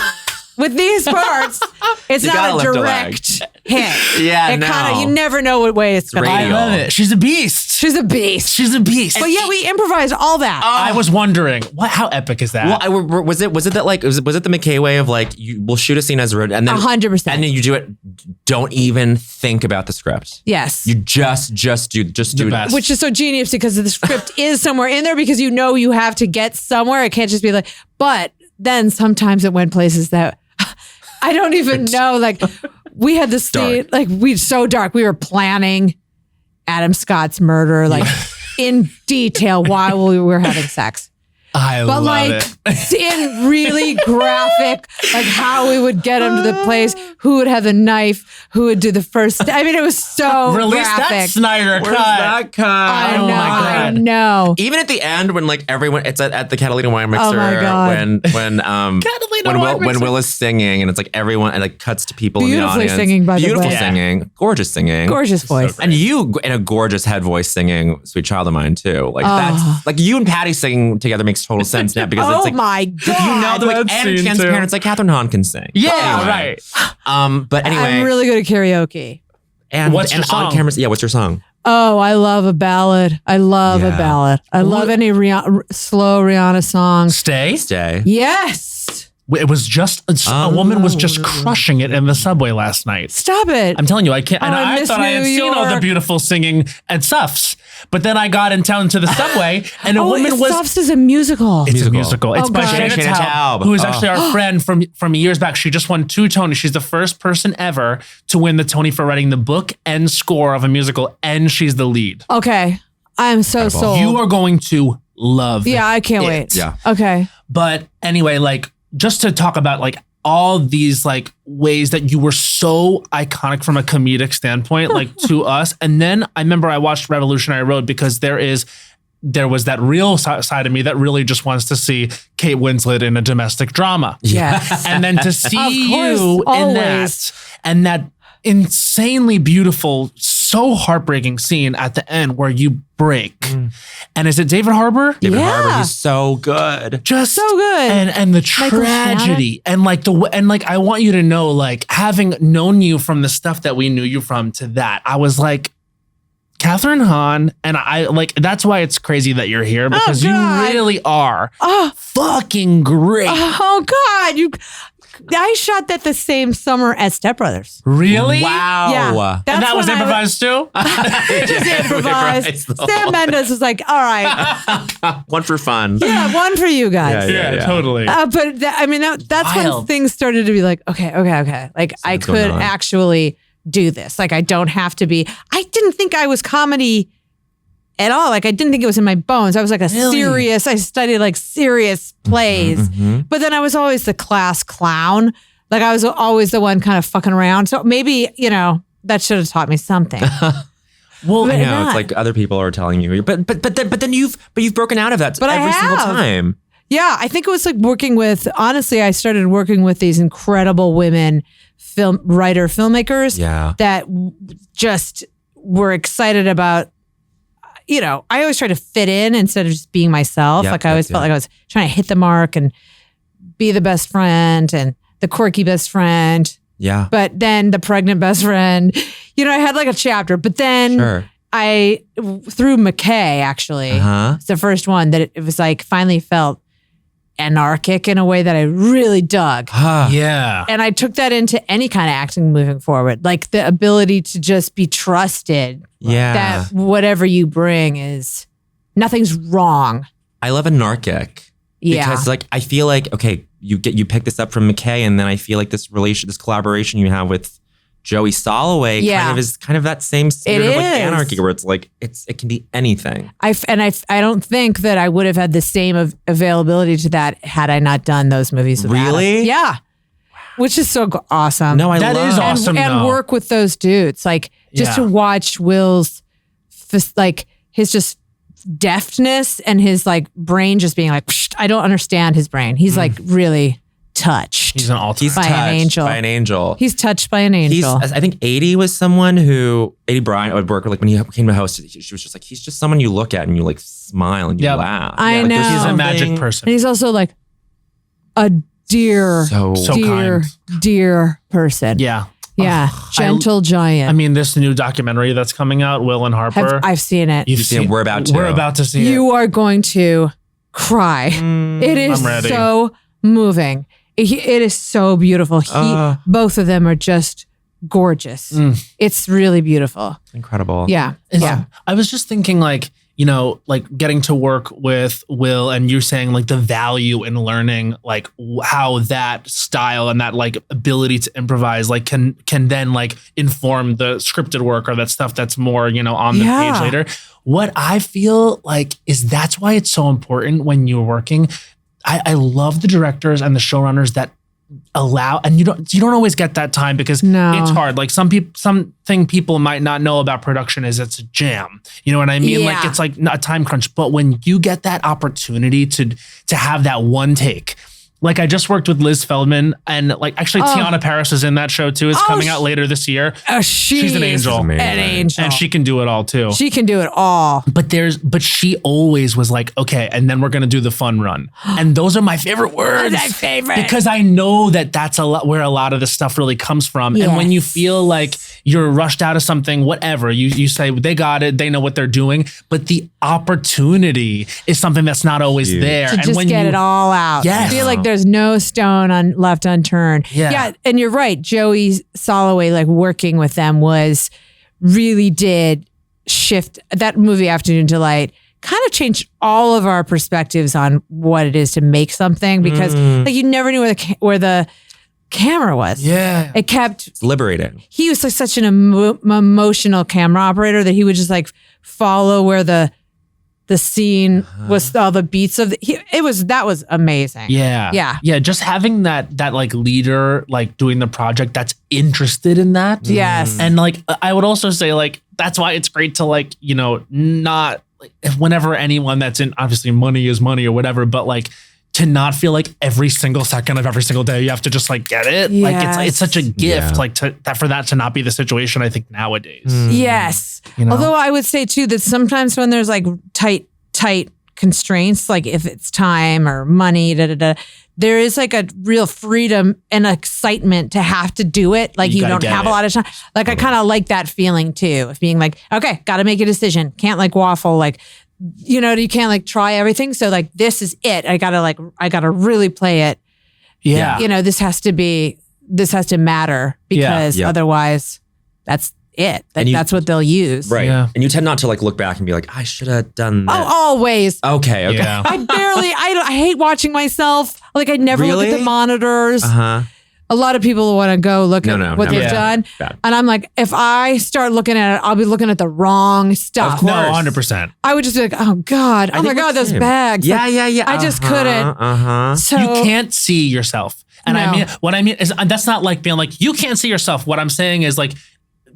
D: with these parts, it's
B: You gotta
D: not a
B: lift a
D: direct hit.
B: Yeah,
D: It
B: no.
D: you never know what way it's going to
A: I
B: radial.
A: love it. She's a beast.
D: She's a beast.
A: She's a beast.
D: But yeah, we improvised all that.
A: I was wondering, how epic is that?
B: Well, was it that like was it the McKay way of like we'll shoot a scene as a road and then
D: 100%.
B: and then you do it. Don't even think about the script.
D: Yes.
B: You just do it.
A: best.
D: Which is so genius because the script is somewhere in there because you know you have to get somewhere. It can't just be like, but then sometimes it went places that I don't even know. Like we had the scene, like so dark. We were planning Adam Scott's murder, like in detail while we were having sex.
A: I
D: But
A: love
D: like
A: it.
D: in really graphic, like how we would get him to the place, who would have the knife, who would do the first. I mean, it was so
A: Release that
D: graphic.
A: Snyder
B: Where's
A: cut.
B: that cut?
D: I know,
A: Oh my
D: I
A: God.
D: know.
B: Even at the end when like everyone it's at the Catalina wine mixer
D: Oh my God.
B: when Will is singing and it's like everyone and like cuts to people in the
D: Beautifully
B: audience.
D: singing, by the
B: Beautiful
D: way.
B: singing. Gorgeous singing.
D: Gorgeous voice.
B: And you in a gorgeous head voice singing Sweet Child of Mine too. Like that's like you and Patty singing together makes total sense now because
D: Oh
B: it's like
D: my
B: you
D: God.
B: know, they're like,
A: That
B: and
A: scene,
B: transparent.
A: too.
B: It's like Kathryn Hahn can sing.
A: Yeah,
B: Anyway.
A: right.
B: But anyway,
D: I'm really good at karaoke.
B: and
A: What's your
B: on
A: song?
B: cameras. Yeah, what's your song?
D: Oh, I love a ballad. I love a
B: Yeah.
D: ballad. I love any slow Rihanna song.
A: Stay.
B: Stay.
D: Yes.
A: It was just a woman was just crushing it in the subway last night.
D: Stop it.
A: I'm telling you, I can't. And
D: I
A: I
D: miss
A: thought I had
D: New
A: seen all the
D: York.
A: beautiful singing at SUFFS, but then I got in town to the subway, and a woman was.
D: SUFFS is a musical.
A: It's a musical. It's
D: Oh,
A: by
D: God.
A: Shana
B: Shana
A: Taub,
B: Taub.
A: who is
B: Oh.
A: actually our friend from years back. She just won 2 Tonys. She's the first person ever to win the Tony for writing the book and score of a musical, and she's the lead.
D: Okay. I'm so sold.
A: You are going to love
D: Yeah, I can't
A: it.
D: wait.
B: Yeah.
D: Okay.
A: But anyway, like just to talk about like all these like ways that you were so iconic from a comedic standpoint, like to us. And then I remember I watched Revolutionary Road because there was that real side of me that really just wants to see Kate Winslet in a domestic drama.
D: Yes.
A: And then to see
D: Of course,
A: you in
D: always.
A: that and that insanely beautiful, so heartbreaking scene at the end where you break. And is it David Harbour?
B: David Harbour, he's so good.
A: Just
D: so good.
A: And the tragedy and like I want you to know, like, having known you from the stuff that we knew you from to that, I was like, Kathryn Hahn, and I like, that's why it's crazy that you're here, because you really are fucking great.
D: Oh God, I shot that the same summer as Step Brothers.
A: Really?
B: Wow.
D: Yeah.
A: And that was improvised too?
D: Just improvised. Sam Mendes was like, all right.
B: One for fun.
D: Yeah, one for you guys.
B: Yeah.
A: Totally.
D: But that's when things started to be like, okay. Like I could actually do this. Like I don't have to be. I didn't think I was comedy at all. Like I didn't think it was in my bones. I was like I studied like serious plays. But then I was always the class clown. Like I was always the one kind of fucking around. So maybe, that should have taught me something.
B: Well, I know it's like other people are telling you, but then you've broken out of that every single time.
D: Yeah, I think it was like honestly, I started working with these incredible women filmmakers that just were excited about, I always try to fit in instead of just being myself. Like I always felt like I was trying to hit the mark and be the best friend and the quirky best friend.
B: Yeah.
D: But then the pregnant best friend, I had like a chapter, but then I, through McKay actually, it's the first one that it was like finally felt anarchic in a way that I really dug.
A: Yeah.
D: And I took that into any kind of acting moving forward. Like the ability to just be trusted.
B: Yeah.
D: That whatever you bring nothing's wrong.
B: I love anarchic.
D: Yeah.
B: Because like, I feel like, okay, you pick this up from McKay, and then I feel like this collaboration you have with Joey Soloway kind of that same spirit of like anarchy, where it's like it can be anything.
D: I don't think that I would have had the same availability to that had I not done those movies with
B: Really?
D: Adam. Yeah. Which is so awesome.
B: No,
A: that is awesome.
D: And work with those dudes, like just to watch Will's like his just deftness and his like brain just being like, psh, I don't understand his brain. He's like really touched.
A: He's an all-time.
D: By an angel. He's touched by an angel.
B: I think 80 was someone who, 80 Bryant would work, like when he came to host, she was just like, he's just someone you look at and you like smile and you laugh.
D: I know.
A: He's a magic person.
D: And he's also like a dear person.
A: Yeah.
D: Yeah. Gentle giant.
A: I mean, this new documentary that's coming out, Will and Harper.
D: I've seen it.
B: You've seen it? We're about to see it.
D: You are going to cry. It is so moving. It is so beautiful. Both of them are just gorgeous. It's really beautiful.
B: Incredible.
D: Yeah.
A: I was just thinking like, like getting to work with Will and you saying like the value in learning, like how that style and that like ability to improvise, like can then like inform the scripted work or that stuff that's more, on the page later. What I feel like is that's why it's so important when you're working. I love the directors and the showrunners that allow, and you don't always get that time because it's hard. Like something people might not know about production is it's a jam. You know what I mean? Like it's like a time crunch. But when you get that opportunity to have that one take, like I just worked with Liz Feldman and like actually Tiana Paris is in that show too. It's coming out later this year. She's an angel.
B: An
D: angel.
A: And she can do it all too.
D: She can do it all.
A: But she always was like, okay, and then we're going to do the fun run. And those are my favorite words.
D: My favorite.
A: Because I know that that's where a lot of the stuff really comes from.
D: Yes.
A: And when you feel like you're rushed out of something, whatever, you say they got it, they know what they're doing. But the opportunity is something that's not always there.
D: To just get it all out.
A: Yes.
D: I feel like there's no stone left unturned. Yeah. And you're right. Joey Soloway, like working with them really did shift that movie Afternoon Delight, kind of changed all of our perspectives on what it is to make something because like you never knew where the camera was.
A: Yeah.
B: It's liberating.
D: He was like such an emotional camera operator that he would just like follow where the scene was, all the beats of that was amazing.
A: Yeah. Just having that like leader, like doing the project that's interested in that.
D: Yes.
A: And like, I would also say like, that's why it's great to like, not like, whenever anyone that's in, obviously money is money or whatever, but like to not feel like every single second of every single day you have to just like get it.
D: Yes.
A: Like it's such a gift, like for that to not be the situation, I think nowadays.
D: Yes.
A: You know?
D: Although I would say too that sometimes when there's like tight constraints, like if it's time or money, there is like a real freedom and excitement to have to do it. Like you don't have a lot of time. Like I kind of like that feeling too, of being like, okay, got to make a decision. Can't like waffle, like, you know, you can't like try everything. So like, this is it. I gotta really play it.
A: Yeah.
D: You know, this has to matter because otherwise that's it. That's what they'll use.
B: Right.
A: Yeah.
B: And you tend not to like look back and be like, I should have done that.
D: Oh, always.
B: Okay.
A: Yeah.
D: I hate watching myself. Like I never look at the monitors. A lot of people want to go look at what they've done.
B: Bad.
D: And I'm like, if I start looking at it, I'll be looking at the wrong stuff.
A: No, 100%.
D: I would just be like, oh God, oh my God, those bags.
B: Yeah,
D: Like, I just couldn't. So
A: You can't see yourself. And what I mean is that's not like being like, you can't see yourself. What I'm saying is like,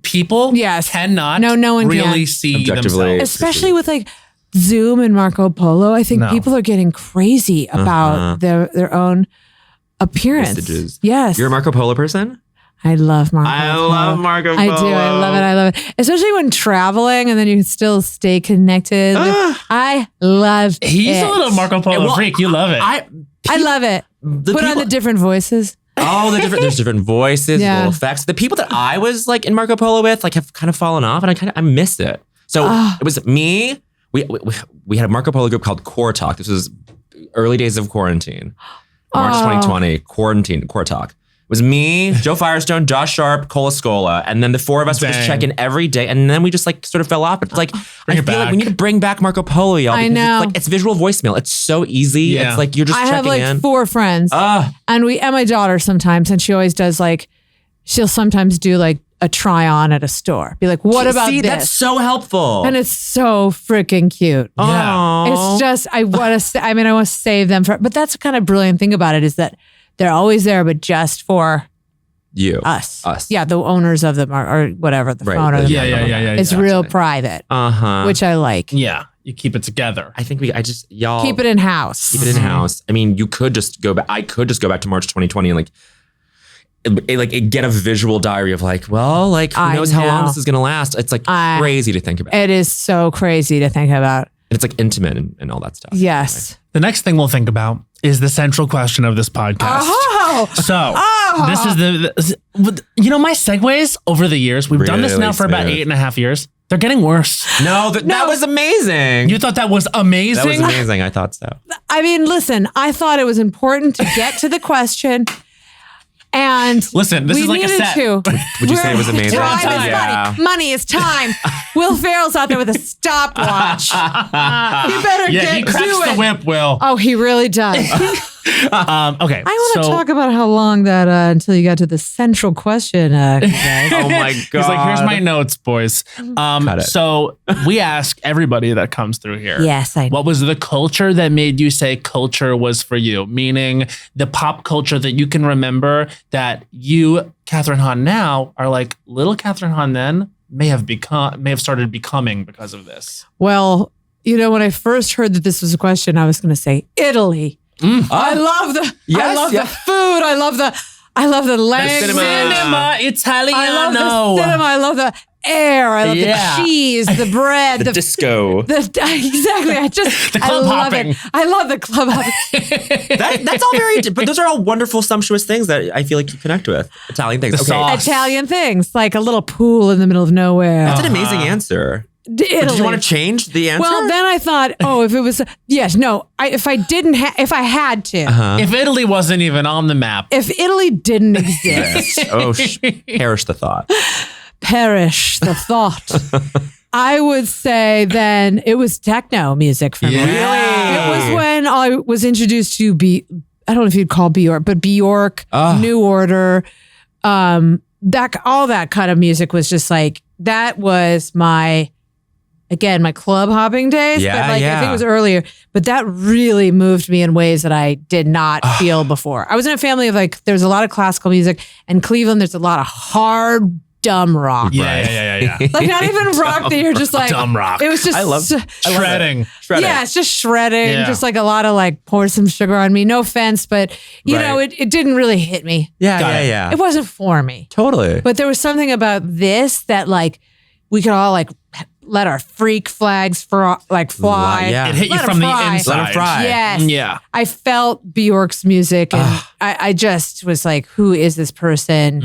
A: people cannot
D: no one
A: really
D: can.
A: see
B: Objectively.
A: themselves.
D: Especially with like Zoom and Marco Polo, I think people are getting crazy about their own appearance.
B: Messages.
D: Yes.
B: You're a Marco Polo person?
D: I love Marco Polo.
B: I love Marco Polo.
D: I do. I love it. Especially when traveling and then you can still stay connected. I love it.
A: He's a little Marco Polo freak. You love it.
D: I love it. Put on the different voices.
B: Oh, there's different voices, little effects. The people that I was like in Marco Polo with like have kind of fallen off, and I miss it. So it was me. We had a Marco Polo group called Core Talk. This was early days of quarantine, March 2020. Core Talk. It was me, Joe Firestone, Josh Sharp, Cola Scola, and then the four of us would just check in every day, and then we just like sort of fell off. It's like I feel like we need to bring back Marco Polo, y'all.
D: I know.
B: It's visual voicemail. It's so easy.
A: Yeah.
B: It's like you're just checking in.
D: I have like 4 friends, and my daughter sometimes, and she always does like, she'll sometimes do like a try on at a store. Be like, what about this?
B: That's so helpful.
D: And it's so freaking cute.
A: Yeah.
D: It's just, I want to save them but that's the kind of brilliant thing about it is that they're always there, but just for us. Yeah, the owners of them or whatever, the phone. Or
A: Yeah.
D: It's real private, which I like.
A: Yeah. You keep it together.
B: I think y'all
D: keep it in house.
B: Keep it in house. I mean, you could just go back. I could just go back to March 2020 and get a visual diary of like, well, like who knows how long this is going to last. It's like crazy to think about.
D: It is so crazy to think about.
B: And it's like intimate and all that stuff.
D: Yes.
B: Anyway.
A: The next thing we'll think about is the central question of this podcast. So this is my segues over the years. We've done this now for about 8.5 years. They're getting worse.
B: No, that was amazing.
A: You thought that was amazing?
B: That was amazing. I thought so.
D: I mean, listen, I thought it was important to get to the question. And
A: listen, this is like a set.
B: Would you say it was amazing?
D: Time is money is time. Will Ferrell's out there with a stopwatch. You better get to it.
A: He cracks the whip, Will.
D: Oh, he really does.
A: Okay.
D: I want to talk about how long that until you got to the central question. Guys.
B: Oh my God.
A: He's like, here's my notes, boys. So we ask everybody that comes through here.
D: Yes, I know.
A: What was the culture that made you say culture was for you? Meaning the pop culture that you can remember that you, Kathryn Hahn now, are like little Kathryn Hahn then may have started becoming because of this.
D: Well, when I first heard that this was a question, I was going to say Italy. I love the food. I love the language.
A: Cinema Italiano.
D: I love the cinema. I love the air. I love the cheese, the bread,
B: the disco.
D: Exactly.
A: The club hopping.
D: I love the club hopping.
B: That's all very, but those are all wonderful, sumptuous things that I feel like you connect with. Italian things.
D: Italian things, like a little pool in the middle of nowhere.
B: That's an amazing answer.
D: Italy.
B: Did you want to change the answer?
D: Well, then I thought, if it was, if I had to.
A: If Italy wasn't even on the map.
D: If Italy didn't exist.
B: Perish the thought.
D: Perish the thought. I would say then it was techno music for me.
A: Really?
D: It was when I was introduced to I don't know if you'd call Björk, but Björk, New Order, all that kind of music was just like, that was my club hopping days.
B: Yeah,
D: but I think it was earlier. But that really moved me in ways that I did not feel before. I was in a family of there's a lot of classical music. And Cleveland, there's a lot of hard dumb rock.
A: Yeah.
D: Like not even rock that you're just like
A: Dumb rock.
D: It was just
B: I love
A: Shredding.
D: Yeah, it's just shredding.
A: Yeah.
D: Just like a lot of like pour some sugar on me. No offense, but you know, it didn't really hit me.
B: Yeah.
D: It wasn't for me.
B: Totally.
D: But there was something about this that like we could all like let our freak flags fly.
B: Yeah.
A: It hit you
D: Let 'em
A: from the
D: fry.
A: inside.
B: Let 'em fry.
D: Yes.
A: Yeah.
D: I felt Björk's music and I just was like, who is this person?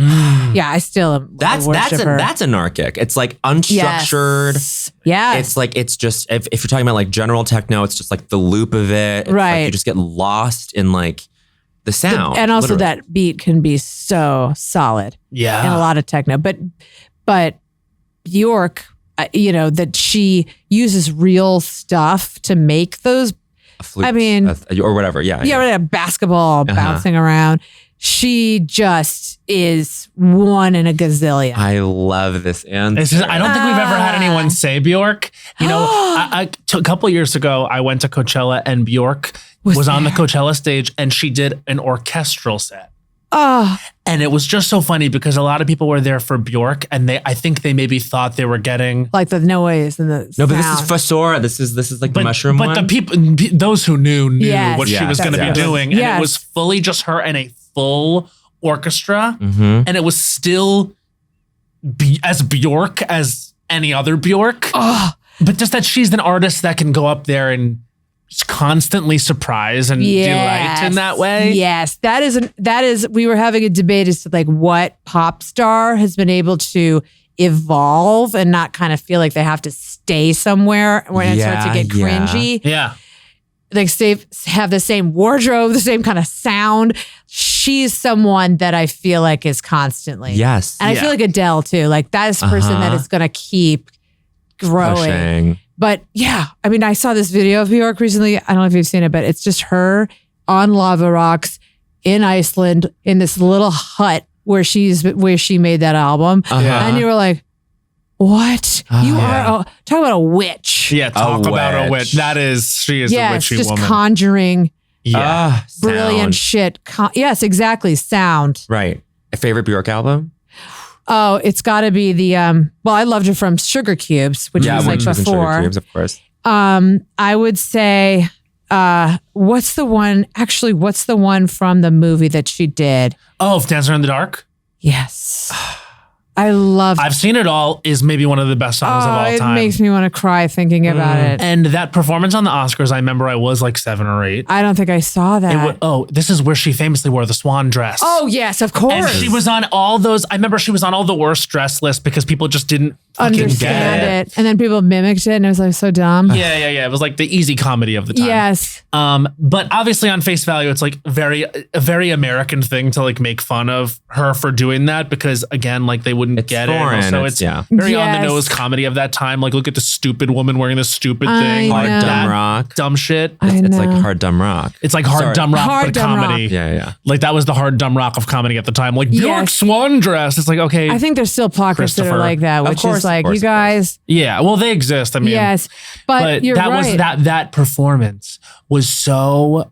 D: Yeah, I still am.
B: That's anarchic. It's like unstructured.
D: Yeah.
B: It's like, it's just, if you're talking about like general techno, it's just like the loop of it. It's
D: Right.
B: Like you just get lost in like the sound.
D: and also
B: literally.
D: that beat can be so solid
A: Yeah.
D: in a lot of techno. But Björk, you know, that she uses real stuff to make those.
B: A flute,
D: I mean,
B: or whatever. Yeah.
D: Yeah, a basketball bouncing around. She just is one in a gazillion.
B: I love this answer.
A: It's just, I don't think we've ever had anyone say Björk. You know, a couple years ago, I went to Coachella and Björk was on the Coachella stage and she did an orchestral set.
D: Oh,
A: And it was just so funny because a lot of people were there for Björk and I think they maybe thought they were getting.
D: like the noise and the
B: No, but
D: sound.
B: this is Fosora. This is like the mushroom
A: but
B: one.
A: the people, those who knew
D: Yes.
A: what she
B: Yes,
A: was going to
B: yes.
A: be doing. And
D: Yes.
A: it was fully just her and a full orchestra.
B: Mhm.
A: And it was still as Björk as any other Björk. But just that she's an artist that can go up there and just constantly surprise and delight in that way.
D: Yes, that is. We were having a debate as to like what pop star has been able to evolve and not kind of feel like they have to stay somewhere when it starts to get cringy.
A: Yeah.
D: Like have the same wardrobe, the same kind of sound. She's someone that I feel like is constantly.
B: Yes.
D: And I feel like Adele too. Like that is a person that is going to keep growing.
B: Pushing.
D: But yeah, I mean, I saw this video of Björk recently. I don't know if you've seen it, but it's just her on lava rocks in Iceland in this little hut where she made that album. And you were like, what? You are talk about a witch.
A: Yeah, talk
B: A
A: about a
B: witch.
A: witch. She is a
D: Yes,
A: witchy
D: just
A: woman.
D: conjuring
A: Yeah.
D: brilliant
B: Sound.
D: shit. Yes, exactly. Sound.
B: Right. A favorite Björk album?
D: Oh, it's got to be the well, I loved her from Sugar Cubes, which was like
B: when she was in Sugar
D: before.
B: Cubes, of course.
D: I would say what's the one from the movie that she did?
A: Oh, Dancer in the Dark?
D: Yes. I love
A: I've Seen It All is maybe one of the best songs of all
D: it
A: time.
D: makes me want to cry thinking about it.
A: And that performance on the Oscars, I remember I was like 7 or 8.
D: I don't think I saw that.
A: This is where she famously wore the swan dress.
D: Oh, yes, of course.
A: And she was on all those. I remember she was on all the worst dress lists because people just didn't fucking
D: understand
A: get
D: it. And then people mimicked it and it was like so dumb.
A: Yeah. It was like the easy comedy of the time.
D: Yes.
A: But obviously on face value, it's like a very American thing to like make fun of her for doing that because again, like they wouldn't
B: It's
A: get
B: foreign.
A: it. So it's
B: Yeah.
A: very on the
D: Yes.
A: nose comedy of that time. Like look at the stupid woman wearing this stupid
D: I
A: thing.
D: know.
B: Hard
D: Yeah.
B: Dumb Rock.
A: Dumb shit.
D: I
B: It's like
D: know.
B: hard dumb rock.
A: It's like hard
B: Sorry.
A: dumb rock,
D: Hard
A: but
D: dumb
A: comedy.
D: rock.
B: Yeah.
A: Like that was the hard dumb rock of comedy at the time. Like Björk
D: Yes.
A: swan dress. It's like, okay.
D: I think there's still pockets that are
A: Christopher.
D: like that,
B: Of
D: which
B: course,
D: is like,
B: of course,
D: you
B: of course.
D: guys,
A: yeah, well, they exist. I mean,
D: yes. But you're
A: that
D: right.
A: was that performance was so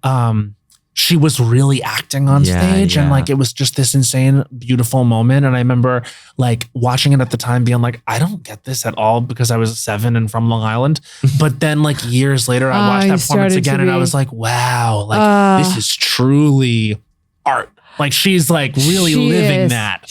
A: she was really acting on stage and like it was just this insane beautiful moment. And I remember like watching it at the time being like, I don't get this at all because I was 7 and from Long Island. But then like years later I watched
D: you
A: that performance
D: started
A: again
D: to
A: and I
D: be-
A: was like, wow, like this is truly art. Like she's like really
D: She
A: living
D: is.
A: that.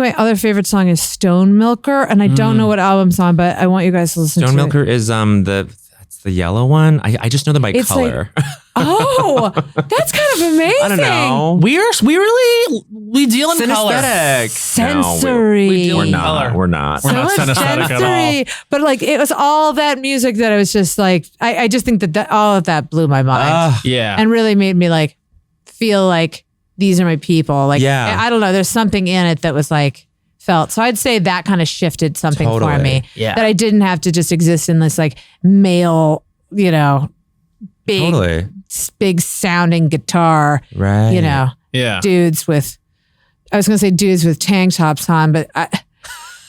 D: My other favorite song is Stone Milker, and I don't know what album's on, but I want you guys to listen
B: Stone
D: to
B: Milker is that's the yellow one. I just know them by
D: It's
B: color.
D: it. Oh, that's kind of amazing.
B: I don't know.
A: We deal in color.
B: Synesthetic.
D: Sensory.
A: we deal
B: We're
A: in
B: not.
A: color.
B: We're not.
A: We're not
D: So much
A: synesthetic at all.
D: sensory. But like it was all that music that I was just like, I just think that all of that blew my mind
A: Yeah.
D: and really made me like feel like these are my people. Like,
B: Yeah.
D: I don't know. There's something in it that was like felt. So I'd say that kind of shifted something for
B: Totally.
D: me.
A: Yeah.
D: That I didn't have to just exist in this like male, big sounding guitar,
B: Right.
A: Yeah.
D: dudes with, I was going to say dudes with tank tops on, but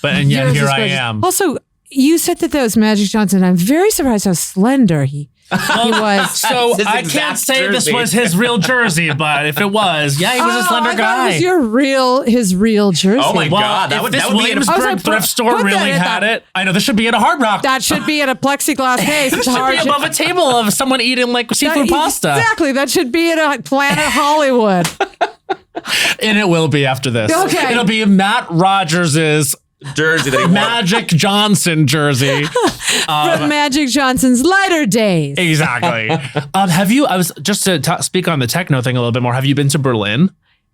A: And yet
D: yours
A: here
D: is
A: I
D: gorgeous.
A: am.
D: Also, you said that was Magic Johnson. I'm very surprised how slender he He was.
A: So
B: his
A: I
B: exact
A: can't say this
B: jersey.
A: was his real jersey, but if it was, yeah, he was a slender
D: I thought
A: guy.
D: it was his real jersey.
B: Oh my
A: Well,
B: God,
A: if this
B: that would be
A: Williamsburg
D: I was like,
A: thrift store
D: put that
A: really
D: at
A: had
D: the-
A: it. I know this should be at a Hard Rock.
D: That should be in a plexiglass case. It's
A: should
D: hard
A: be above a table of someone eating like seafood pasta.
D: Exactly. That should be in a Planet Hollywood.
A: And it will be after this.
D: Okay.
A: It'll be Matt Rogers's
B: jersey that he wore.
A: Magic Johnson jersey.
D: From Magic Johnson's lighter days.
A: Exactly. I was just to speak on the techno thing a little bit more. Have you been to Berlin?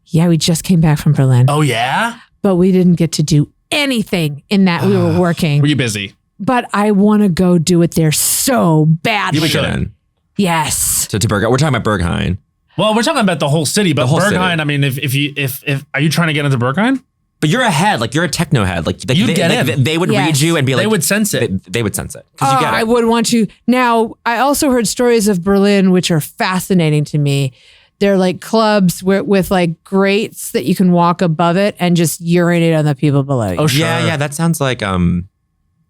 D: Yeah, we just came back from Berlin,
A: Oh yeah.
D: but we didn't get to do anything in that we were working.
A: Were you busy?
D: But I want to go do it there so badly.
B: You would get in
D: Yes.
B: to Berghain. We're talking about Berghain.
A: Well, we're talking about the whole city, but
B: whole
A: Berghain.
B: city.
A: I mean, if are you trying to get into Berghain?
B: But you're a head, like you're a techno head. Like
A: You'd get in.
B: They would
D: Yes.
B: read you and be like,
A: They would sense it.
B: They would sense it because you get it.
D: I would want to. Now, I also heard stories of Berlin, which are fascinating to me. They're like clubs with like grates that you can walk above it and just urinate on the people below you.
A: Oh, sure.
B: Yeah. That sounds like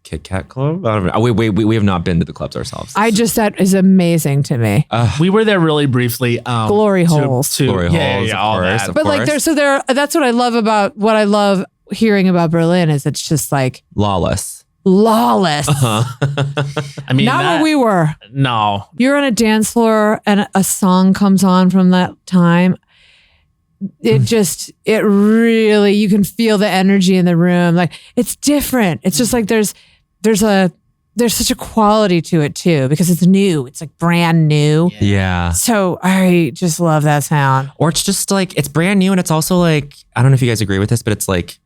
B: Kit Kat Club. I don't know. We have not been to the clubs ourselves.
D: That is amazing to me.
A: We were there really briefly.
D: Glory holes.
B: Glory
A: yeah,
B: holes,
A: yeah,
B: of
A: all
B: course,
A: that.
B: of
D: But like
B: course.
D: that's what I love hearing about Berlin is it's just like
B: Lawless.
D: lawless.
A: I mean,
D: Not what we were.
A: No.
D: You're on a dance floor and a song comes on from that time. It really, you can feel the energy in the room. Like it's different. It's just like there's such a quality to it too, because it's new. It's like brand new.
B: Yeah.
D: So I just love that sound.
B: Or it's just like, it's brand new and it's also like, I don't know if you guys agree with this, but it's like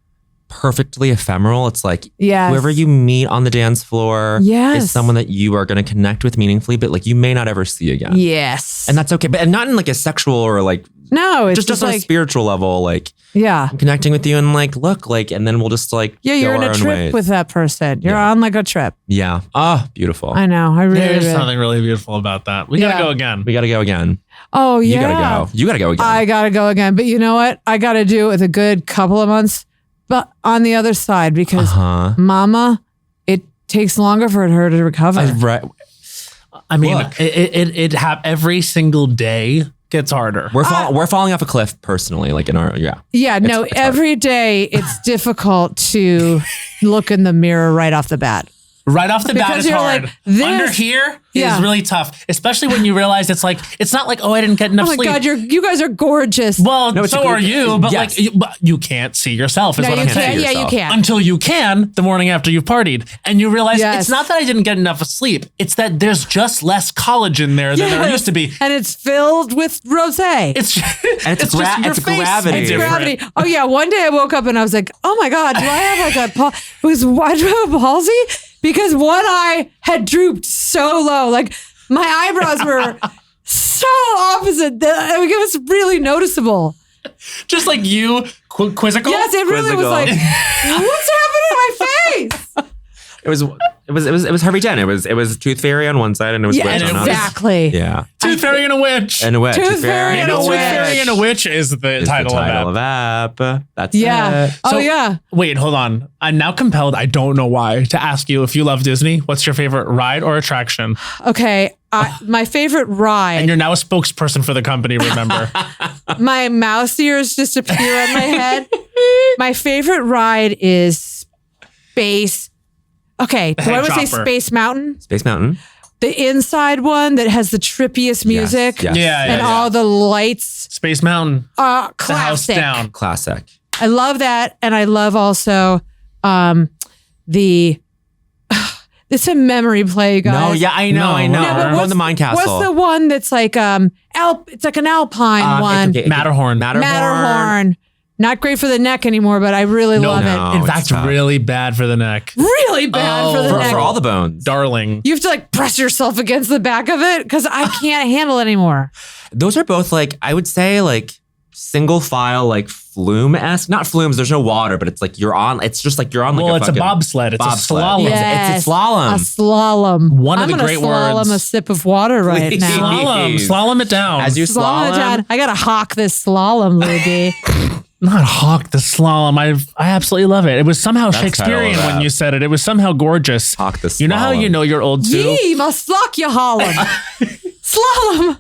B: perfectly ephemeral. It's like
D: Yes.
B: whoever you meet on the dance floor
D: Yes.
B: is someone that you are going to connect with meaningfully, but like you may not ever see again.
D: Yes.
B: And that's okay. But and not in like a sexual or like,
D: no, it's
B: just on a
D: like,
B: spiritual level, like
D: yeah.
B: I'm connecting with you and like, look, like, and then we'll just like,
D: Yeah,
B: go
D: you're in
B: our
D: a
B: own
D: trip
B: ways.
D: with that person. You're
B: Yeah.
D: on like a trip.
B: Yeah. Oh, beautiful.
D: I know. I really,
A: There's
D: really.
A: something really beautiful about that. We gotta
D: Yeah.
A: go again.
B: We got to go again.
D: Oh yeah.
B: You got to go. You got to go again.
D: I gotta go again. But you know what? I gotta do it with a good couple of months. But on the other side, because Mama, it takes longer for her to recover.
B: Right.
A: I mean,
B: Look.
A: it every single day gets harder.
B: We're falling off a cliff personally, like in our, yeah.
D: Yeah, no,
B: it's hard.
D: every day it's difficult to look in the mirror right off the bat.
A: Right off the bat,
D: Because
A: it's
D: you're
A: hard.
D: like, this-
A: Under here
D: Yeah.
A: is really tough, especially when you realize it's not like, oh, I didn't get enough
D: Oh my
A: sleep.
D: God, you guys are gorgeous.
A: Well,
B: No, it's
A: so
B: a good-
A: are you, but
B: yes.
A: but you can't see yourself. Is
D: no,
A: what
D: you
A: I'm
D: can't.
A: saying.
D: Yeah, you
B: yourself.
D: can't.
A: Until you can the morning after you've partied, and you realize
D: Yes.
A: it's not that I didn't get enough sleep; it's that there's just less collagen there than there
D: Yes.
A: used to be.
D: And it's filled with rosé.
A: It's
B: And it's
A: just your
B: it's
A: face
B: gravity.
A: is
D: It's
A: different.
D: gravity. Oh yeah, one day I woke up and I was like, "Oh my God, do I have like why do I have a palsy?" Because one eye had drooped so low, like my eyebrows were so opposite. That it was really noticeable.
A: Just like you, quizzical.
D: Yes, it really was
B: Quizzical.
D: like, what's happening to my face?
B: It was Harvey Dent. It was Tooth Fairy on one side and it was
D: Yeah,
B: Witch on the other.
D: exactly.
B: Yeah.
A: Tooth Fairy and a Witch.
B: And a witch.
D: Tooth Fairy and a
A: Tooth
D: Witch.
A: Fairy and a Witch is the
B: Is
A: title,
B: the title
A: of that.
B: of app. That's
D: Yeah.
B: it.
D: Oh
A: So-
D: yeah.
A: Wait, hold on. I'm now compelled, I don't know why, to ask you if you love Disney, what's your favorite ride or attraction?
D: Okay. My favorite ride.
A: And you're now a spokesperson for the company, remember?
D: My mouse ears just appear on my head. My favorite ride is Space. Okay, do I want to say
A: Chopper.
D: Space Mountain?
B: Space Mountain.
D: The inside one that has the trippiest music
B: Yes.
A: Yeah,
D: and all the lights.
A: Space Mountain, the house
D: Classic.
A: down.
B: Classic.
D: I love that, and I love also the. It's a memory play, you guys.
B: No, yeah, I know.
A: No,
D: Yeah, but
B: We're going to the Mine Castle.
D: What's the one that's like it's like an alpine one.
A: Matterhorn.
D: Matterhorn. Not great for the neck anymore, but I really love
B: no.
D: it.
A: In
B: it's
A: fact,
B: tough.
A: really bad for the neck.
D: Really bad for the neck.
B: For all the bones.
A: Darling.
D: You have to like press yourself against the back of it because I can't handle it anymore.
B: Those are both like, I would say like single file, like flume-esque. Not flumes, there's no water, but it's like it's just like you're on like
A: Well,
B: a
A: it's a
B: fucking
A: bobsled. It's a
B: bobsled.
A: slalom.
B: Yeah. It's a slalom.
D: A slalom.
A: One of
D: I'm
A: the
D: gonna
A: great
D: slalom
A: words.
D: a sip of water right
B: Please.
D: now.
A: Slalom. Slalom it down.
B: As you
D: Slalom it
B: slalom.
D: down. I gotta hawk this slalom, Luigi.
A: not hawk the slalom. I absolutely love it. It was somehow
B: That's
A: Shakespearean
B: title of
A: when
B: that.
A: you said it. It was somehow gorgeous.
B: Hawk the
A: You know how
B: slalom.
A: you know you're old too?
D: Ye must sluck your Harlem. Slalom.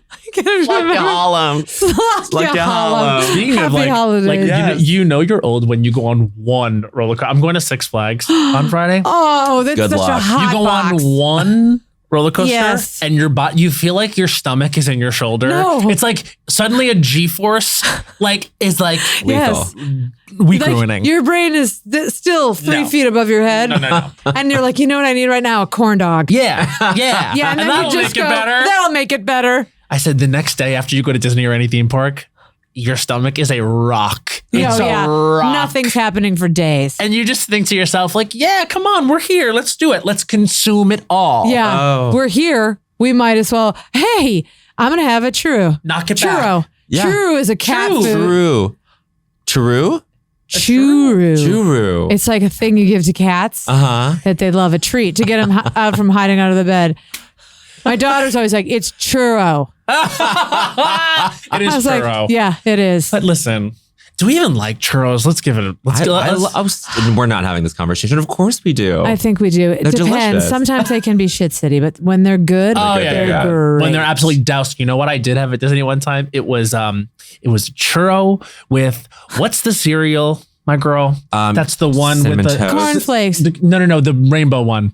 B: Harlem.
D: Sluck your Harlem.
A: Speaking of
D: Happy
A: like,
D: holidays.
A: you know you're old when you go on one roller coaster. I'm going to Six Flags on Friday.
D: Oh, that's
B: Good
D: such
B: luck.
D: a hot
A: You go
D: box.
A: on one roller coaster
D: Yes.
A: and you feel like your stomach is in your shoulder.
D: No.
A: It's like suddenly a G-force is like
D: Yes.
A: week
D: Like,
A: ruining.
D: your brain is still 3
A: No.
D: feet above your head.
A: No.
D: And you're like, you know what I need right now? A corn dog.
A: Yeah.
D: Yeah, and then
A: that'll
D: you just
A: make
D: go,
A: it better.
D: that'll make it better.
A: I said the next day after you go to Disney or any theme park, your stomach is a rock. It's a rock.
D: Nothing's happening for days.
A: And you just think to yourself, like, yeah, come on, we're here. Let's do it. Let's consume it all.
D: Yeah,
B: Oh.
D: we're here. We might as well. Hey, I'm gonna have a churro.
A: Knock it
D: Churro.
A: back.
B: Yeah.
D: Churro is a cat
A: Churro.
D: food.
B: Churro?
D: Churro.
B: Churro.
D: It's like a thing you give to cats that they love, a treat to get them out from hiding under the bed. My daughter's always like, it's churro.
A: It is
D: I was
A: churro.
D: like, yeah, it is.
A: But listen, do we even like churros? Let's give it a
B: We're not having this conversation. Of course we do.
D: I think we do. It
B: They're
D: depends.
B: delicious.
D: Sometimes they can be shit city, but when they're good,
A: Oh,
D: they're
A: yeah.
D: great.
A: When they're absolutely doused. You know what I did have at Disney one time? It was churro with what's the cereal, my girl? That's the one with
B: Cinnamon
A: the
B: Toast.
D: cornflakes.
A: No, the rainbow one.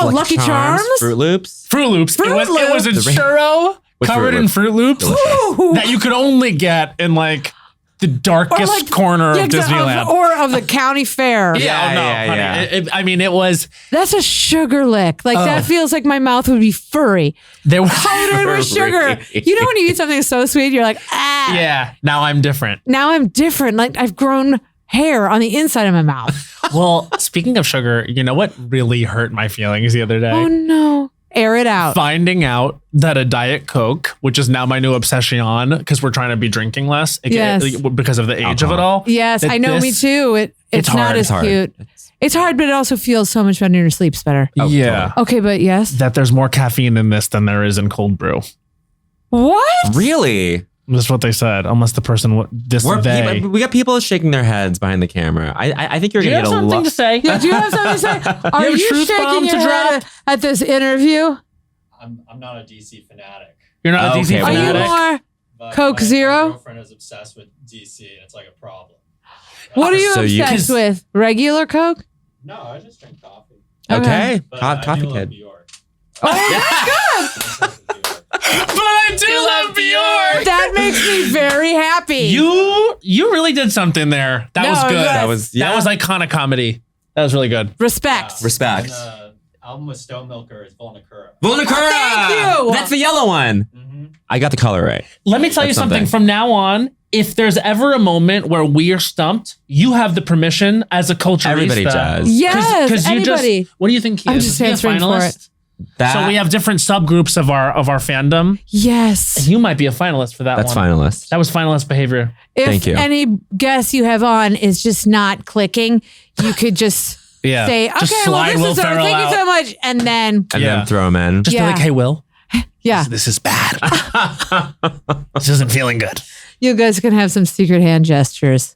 D: Lucky Charms?
B: Fruit Loops.
A: Fruit Loops.
D: Fruit
A: It was a
B: Loops.
A: churro
B: With
A: covered
B: Fruit
A: in
B: Loops.
A: Fruit Loops
B: Delicious.
A: that you could only get in like the darkest corner of Disneyland.
D: or of the county fair.
B: Yeah.
A: Honey. It was.
D: That's a sugar lick. Like that feels like my mouth would be furry.
A: There was.
D: Coated with sugar. You know when you eat something so sweet, you're like, ah.
A: Yeah. Now I'm different.
D: Now I'm different. Like I've grown hair on the inside of my mouth.
A: Well, speaking of sugar, you know what really hurt my feelings the other day?
D: Oh no. Air it out.
A: Finding out that a Diet Coke, which is now my new obsession because we're trying to be drinking less because of the age of it all.
D: Yes,
A: that
D: I know. Me too. It's not
A: hard.
D: as
B: It's hard.
D: cute. It's hard, but it also feels so much better. Your sleep's better.
A: Yeah.
D: Okay, but yes.
A: That there's more caffeine in this than there is in cold brew.
D: What?
B: Really?
A: That's what they said. Unless the person
B: We got people shaking their heads behind the camera. I think you're
A: Do you
B: going
A: have
B: to get a
A: something
B: lot.
A: to say?
D: Yeah, do you have something to say? Are
A: have a
D: you
A: truth bomb
D: shaking your
A: to
D: head
A: drop?
D: at this interview?
E: I'm not a DC fanatic.
A: You're not a DC
B: Okay,
D: Are you
A: fanatic.
D: more?
E: But
D: Coke
E: my
D: Zero?
E: girlfriend is obsessed with DC, and it's like a problem.
D: What are you
B: So you-
D: obsessed with? Regular Coke?
E: No, I just drink coffee.
B: Okay.
E: But
B: Coffee
E: I do love
B: kid.
E: Bjork.
A: But I do love Bjork.
D: That makes me very happy.
A: You really did something there. That
D: No,
A: was good.
D: yes.
A: That was iconic comedy. That was really good.
D: Respect.
B: Respect.
E: And the album with Stonemaker is Volnicura.
B: Volnicura!
D: Thank you!
B: That's the yellow one.
E: Mm-hmm.
B: I got the color right.
A: Let me tell you
B: That's
A: something.
B: something.
A: From now on, if there's ever a moment where we are stumped, you have the permission as a culturista.
B: Everybody does.
D: Yes,
A: you
D: anybody.
A: what do you think he
D: I'm
A: is?
D: just
A: Is he a
D: answering for
A: finalist?
D: it.
B: That,
A: So we have different subgroups of our fandom.
D: Yes.
A: You might be a finalist for that
B: that's
A: one.
B: finalist.
A: That was finalist behavior.
D: If
B: Thank you.
D: any guest you have on is just not clicking, you could just
A: Yeah.
D: say, okay,
A: Just slide
D: well,
A: Will
D: this is
A: Ferrell
D: thank you so much. And then,
B: And
A: Yeah.
B: then throw them in.
A: Just
D: Yeah.
A: be like, hey, Will,
D: yeah,
A: this is bad. This isn't feeling good.
D: you guys can have some secret hand gestures.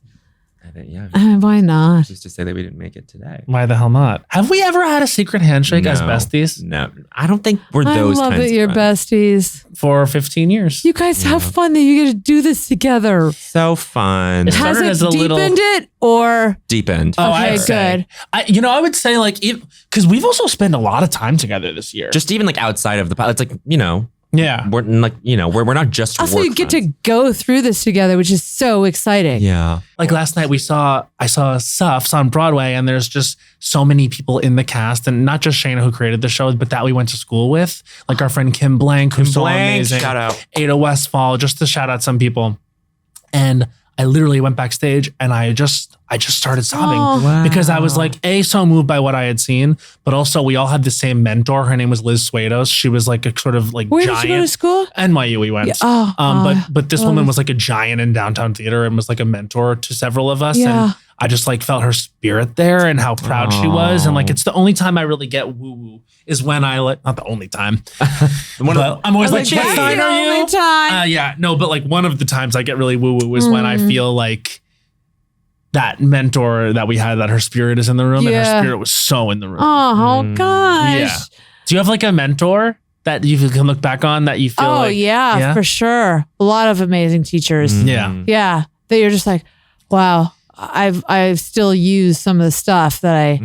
B: Yeah.
D: Why not?
B: Just to say that we didn't make it today.
A: Why the hell not? Have we ever had a secret handshake as
B: No.
A: besties?
B: No. I don't think we're
D: I
B: those
D: love
B: kinds
D: it,
B: of
D: you're
B: friends.
D: besties.
A: For 15 years.
D: You guys have fun that you get to do this together.
B: So fun.
A: It
D: Has
A: started
D: it
A: as a little-
D: deepened it or?
B: Deep end.
A: Oh,
D: Okay,
A: I'd say.
D: good.
A: I would say like, because we've also spent a lot of time together this year.
B: Just even like outside of the pod. It's like,
A: yeah.
B: we're like, we're not just
D: Also,
B: work
D: you get
B: friends.
D: to go through this together, which is so exciting.
B: Yeah.
A: Like last night I saw SUFFS on Broadway, and there's just so many people in the cast, and not just Shayna who created the show, but that we went to school with. Like our friend Kim Blank, who's so
B: Blank,
A: amazing.
B: shout out.
A: Ada Westfall, just to shout out some people. And I literally went backstage and I just started sobbing
D: Oh.
B: Wow.
A: because I was like, so moved by what I had seen, but also we all had the same mentor. Her name was Liz Suedos. She was like a sort of like
D: Where
A: giant.
D: did you go to school?
A: NYU we went.
D: Yeah. Oh,
A: But this
D: love
A: woman
D: it.
A: was like a giant in downtown theater and was like a mentor to several of us.
D: Yeah.
A: And I just like felt her spirit there and how proud she was. And like, it's the only time I really get woo woo is when I not the only time. But I'm always like,
D: That's
A: what sign
D: the
A: are
D: only
A: you?
D: time.
A: Yeah, no, but like one of the times I get really woo woo is when I feel like that mentor that we had, that her spirit is in the room, and her spirit was so in the room.
D: Oh gosh.
A: Yeah. Do you have like a mentor that you can look back on that you feel like?
D: Yeah, for sure. A lot of amazing teachers.
A: Yeah.
D: Yeah. That you're just like, wow, I've still used some of the stuff that I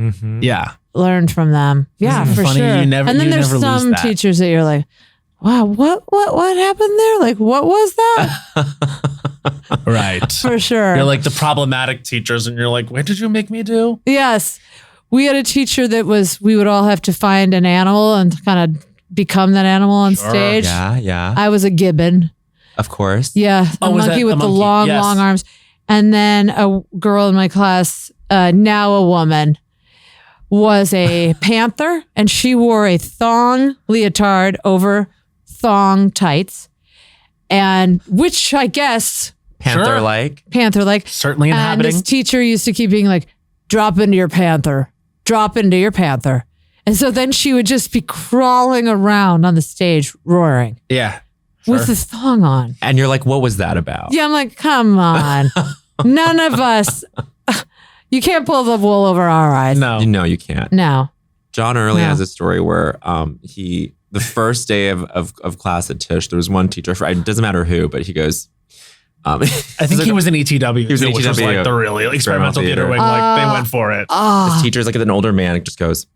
D: learned from them. Yeah,
A: Isn't it
D: for
A: funny?
D: sure.
A: You never-
D: and then
A: you
D: there's
A: never lose
D: some
A: that.
D: teachers that you're like, wow, what happened there? Like, what was that?
A: Right.
D: For sure.
A: You're like the problematic teachers, and you're like, what did you make me do?
D: Yes. We had a teacher that we would all have to find an animal and kind of become that animal on stage.
B: Yeah.
D: I was a gibbon.
B: Of course.
D: Yeah.
A: Oh,
D: A
A: was
D: monkey
A: that
D: with
A: a
D: the
A: monkey?
D: long,
A: Yes.
D: long arms. And then a girl in my class, now a woman, was a panther, and she wore a thong leotard over thong tights, and which I guess
B: Panther-like.
D: panther-like.
A: Certainly
D: And
A: inhabiting.
D: this teacher used to keep being like, drop into your panther, drop into your panther. And so then she would just be crawling around on the stage roaring
A: Yeah.
D: with the thong on.
B: And you're like, what was that about?
D: Yeah, I'm like, come on. None of us, you can't pull the wool over our eyes.
A: No.
B: No, you can't.
D: No.
B: John Early
D: No.
B: has a story where the first day of class at Tisch, there was one teacher, it doesn't matter who, but he goes,
A: I think he was in ETW.
B: He was in
A: which was
B: ETW.
A: like the really experimental theater
B: Theater.
A: wing. Like they went for it.
B: this teacher's like an older man, just goes,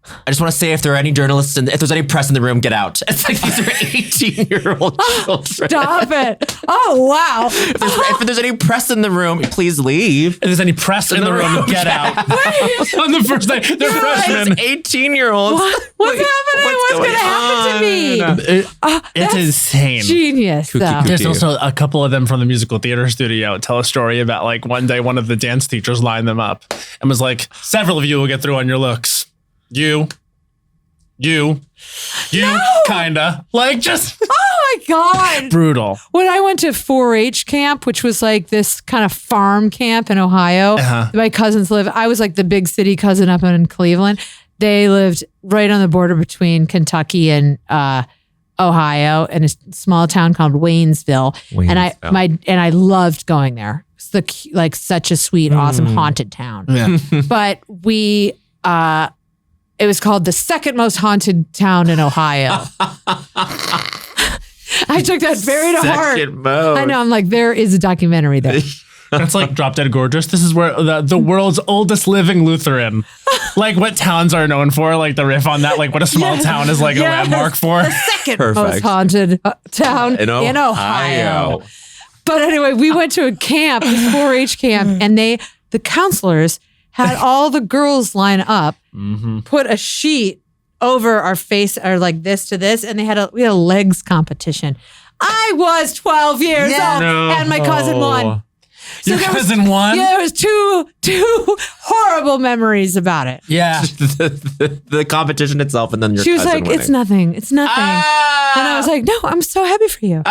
B: I just want to say if there are any journalists and if there's any press in the room, get out. It's like these are 18-year-old children.
D: Stop it. Oh, wow.
B: If there's any press in the room, please leave.
A: If there's any press in the room, get out. On the first day, they're freshmen.
B: 18-year-olds.
D: What's happening? What's going to happen to me?
A: It's insane.
D: Genius, though.
A: There's also a couple of them from the musical theater studio tell a story about like one day one of the dance teachers lined them up and was like, several of you will get through on your looks. You, kinda. Like just
D: Oh, my God.
A: brutal.
D: When I went to 4-H camp, which was like this kind of farm camp in Ohio, my cousins live. I was like the big city cousin up in Cleveland. They lived right on the border between Kentucky and Ohio, in a small town called Waynesville. And I loved going there. It's like such a sweet, awesome haunted town.
A: Yeah.
D: But it was called the second most haunted town in Ohio. I took that very to heart. I know. I'm like, there is a documentary there.
A: That's like Drop Dead Gorgeous. This is where the world's oldest living Lutheran. Like what towns are known for, like the riff on that, like what a small town is like a landmark for.
D: The second most haunted town in Ohio. But anyway, we went to a camp, this 4-H camp, and the counselors had all the girls line up, put a sheet over our face, or like this to this, and we had a legs competition. I was 12 years old, and my cousin won.
A: Your cousin won?
D: Yeah, there was two horrible memories about it.
A: Yeah.
B: the competition itself, and then your
D: She was
B: cousin
D: like,
B: winning.
D: it's nothing. It's nothing. And I was like, no, I'm so happy for you.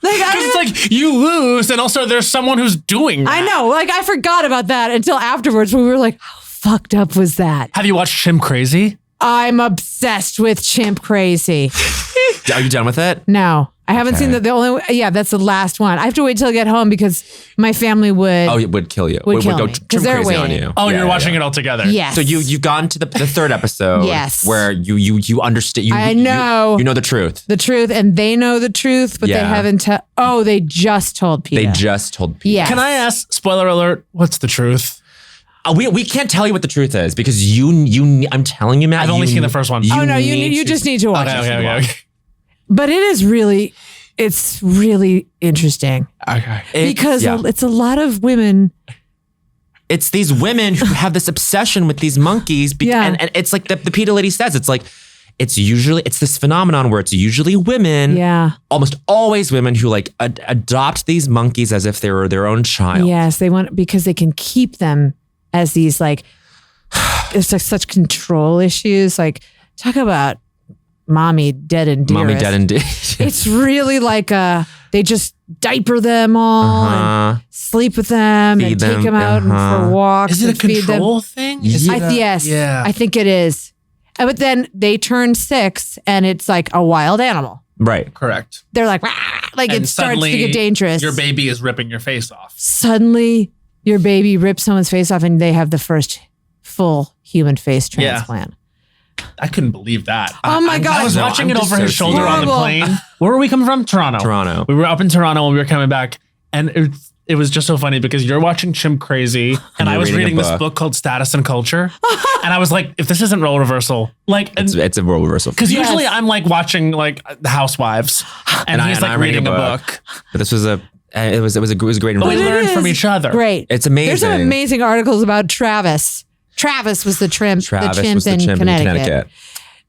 D: Like,
A: It's like you lose, and also there's someone who's doing that.
D: I know. Like, I forgot about that until afterwards when we were like, how fucked up was that?
A: Have you watched Chimp Crazy?
D: I'm obsessed with Chimp Crazy.
B: Are you done with it?
D: No, I haven't seen that's the last one. I have to wait till I get home because my family would.
B: Oh, it would kill you.
D: Would kill
B: go
D: me, 'cause
B: Chimp
D: they're
B: Crazy on
D: waiting.
B: you.
A: Oh,
B: Yeah,
A: you're
B: yeah,
A: watching
B: yeah.
A: it all together.
D: Yes.
B: So you've gone to the third episode.
D: Yes.
B: Where you understand.
D: I know.
B: You know the truth.
D: The truth, and they know the truth, but they
B: Yeah.
D: haven't. They just told Peter.
B: They just told people.
D: Yes.
A: Can I ask, spoiler alert, what's the truth?
B: We can't tell you what the truth is because you I'm telling you, Matt.
A: I've only seen the first one.
D: You just need to watch it.
A: Okay.
D: But it's really interesting
A: Okay.
D: because it's a lot of women.
B: It's these women who have this obsession with these monkeys. And it's like the PETA lady says, it's like, it's this phenomenon where it's usually women, almost always women who like adopt these monkeys as if they were their own child.
D: Yes, they want, because they can keep them as these like, it's like such control issues. Like, talk about mommy dead and dearest.
B: Mommy dead and dearest.
D: It's really like they just diaper them all and sleep with them
B: Feed
D: and
B: them,
D: take them out and for walks.
A: Is it a
D: and feed them.
A: control thing?
D: Yes, I think it is. But then they turn 6 and it's like a wild animal.
B: Right.
A: Correct.
D: They're like, "Rah!" Like
A: And
D: it starts to
A: suddenly
D: get dangerous.
A: Your baby is ripping your face off.
D: Suddenly, your baby rips someone's face off, and they have the first full human face transplant.
A: I couldn't believe that.
D: Oh my God.
A: I was
B: No,
A: watching
B: I'm
A: it
B: just
A: over his
B: so
A: shoulder on the
D: horrible.
A: plane. Where were we coming from? Toronto.
B: Toronto.
A: We were up in Toronto when we were coming back, and it was just so funny because you're watching Chimp Crazy, and I
B: you're
A: was
B: reading a
A: reading this
B: book.
A: book called Status and Culture, and I was like, if this isn't role reversal, like,
B: It's a role reversal.
A: because
D: Yes.
A: usually I'm like watching like The Housewives, and he's like
B: I'm
A: reading a book.
B: But this was it was a great.
A: But we
D: But it
A: learned from
D: is
A: each other.
D: Great.
B: It's amazing.
D: There's some amazing articles about Travis. Travis was the chimp
B: was the
D: in
B: chimp
D: Connecticut.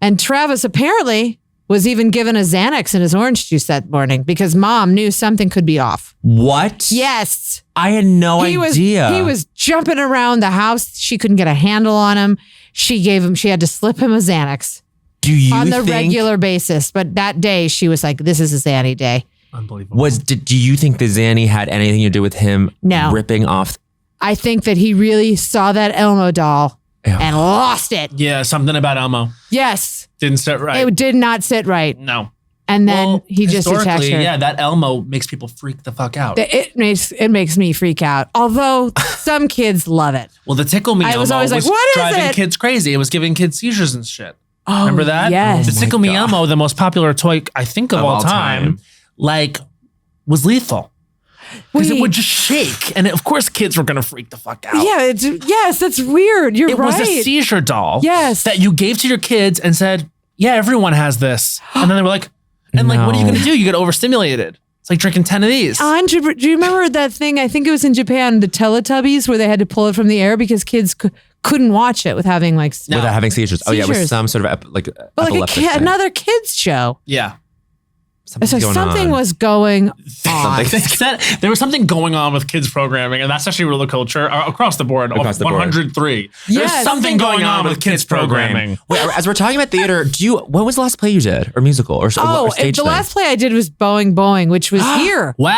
D: And Travis apparently was even given a Xanax in his orange juice that morning because mom knew something could be off.
B: What?
D: Yes.
B: I had no
D: He
B: idea.
D: was jumping around the house. She couldn't get a handle on him. She had to slip him a Xanax
B: Do you
D: on the
B: think,
D: regular basis. But that day she was like, this is a Xanny day.
A: Unbelievable.
B: do you think the Zanny had anything to do with him
D: No.
B: ripping off?
D: I think that he really saw that Elmo doll
B: Yeah.
D: and lost it.
A: Yeah, something about Elmo
D: Yes.
A: didn't sit right.
D: It did not sit right.
A: No.
D: And then
A: Well,
D: he just attacked
A: historically,
D: her.
A: yeah, that Elmo makes people freak the fuck out.
D: It makes me freak out. Although some kids love it.
A: Well, the Tickle Me
D: I
A: Elmo
D: was always like, "What is
A: driving
D: it?"
A: kids crazy. It was giving kids seizures and shit.
D: Oh,
A: Remember that?
D: yes.
A: The
B: Oh my
A: Tickle Me
B: God.
A: Elmo, the most popular toy, I think, of all time, like, was lethal. Because it
D: Wait.
A: would just shake. And of course, kids were going to freak the fuck out.
D: Yeah, yes, that's weird. You're
A: It
D: right.
A: was a seizure doll
D: Yes.
A: that you gave to your kids and said, yeah, everyone has this. And then they were like, and like, what are you
B: No.
A: going to do? You get overstimulated. It's like drinking 10 of these.
D: Do you remember that thing? I think it was in Japan, the Teletubbies, where they had to pull it from the air because kids couldn't watch it with having like,
A: No.
B: Without having seizures. Oh yeah, it was
D: Seizures.
B: some sort of
D: but like
B: epileptic thing.
D: another kids show.
A: Yeah.
B: Something's
D: So
B: going
D: something
B: on.
D: was going on.
A: There was something going on with kids programming, and that's actually roller culture across the board.
B: Across the board.
A: 103.
D: Yes.
A: There's something going on with kids programming.
B: Wait, as we're talking about theater, what was the last play you did, or musical, or
D: Oh,
B: stage
D: the
B: thing?
D: last play I did was Boeing, which was here
A: Wow.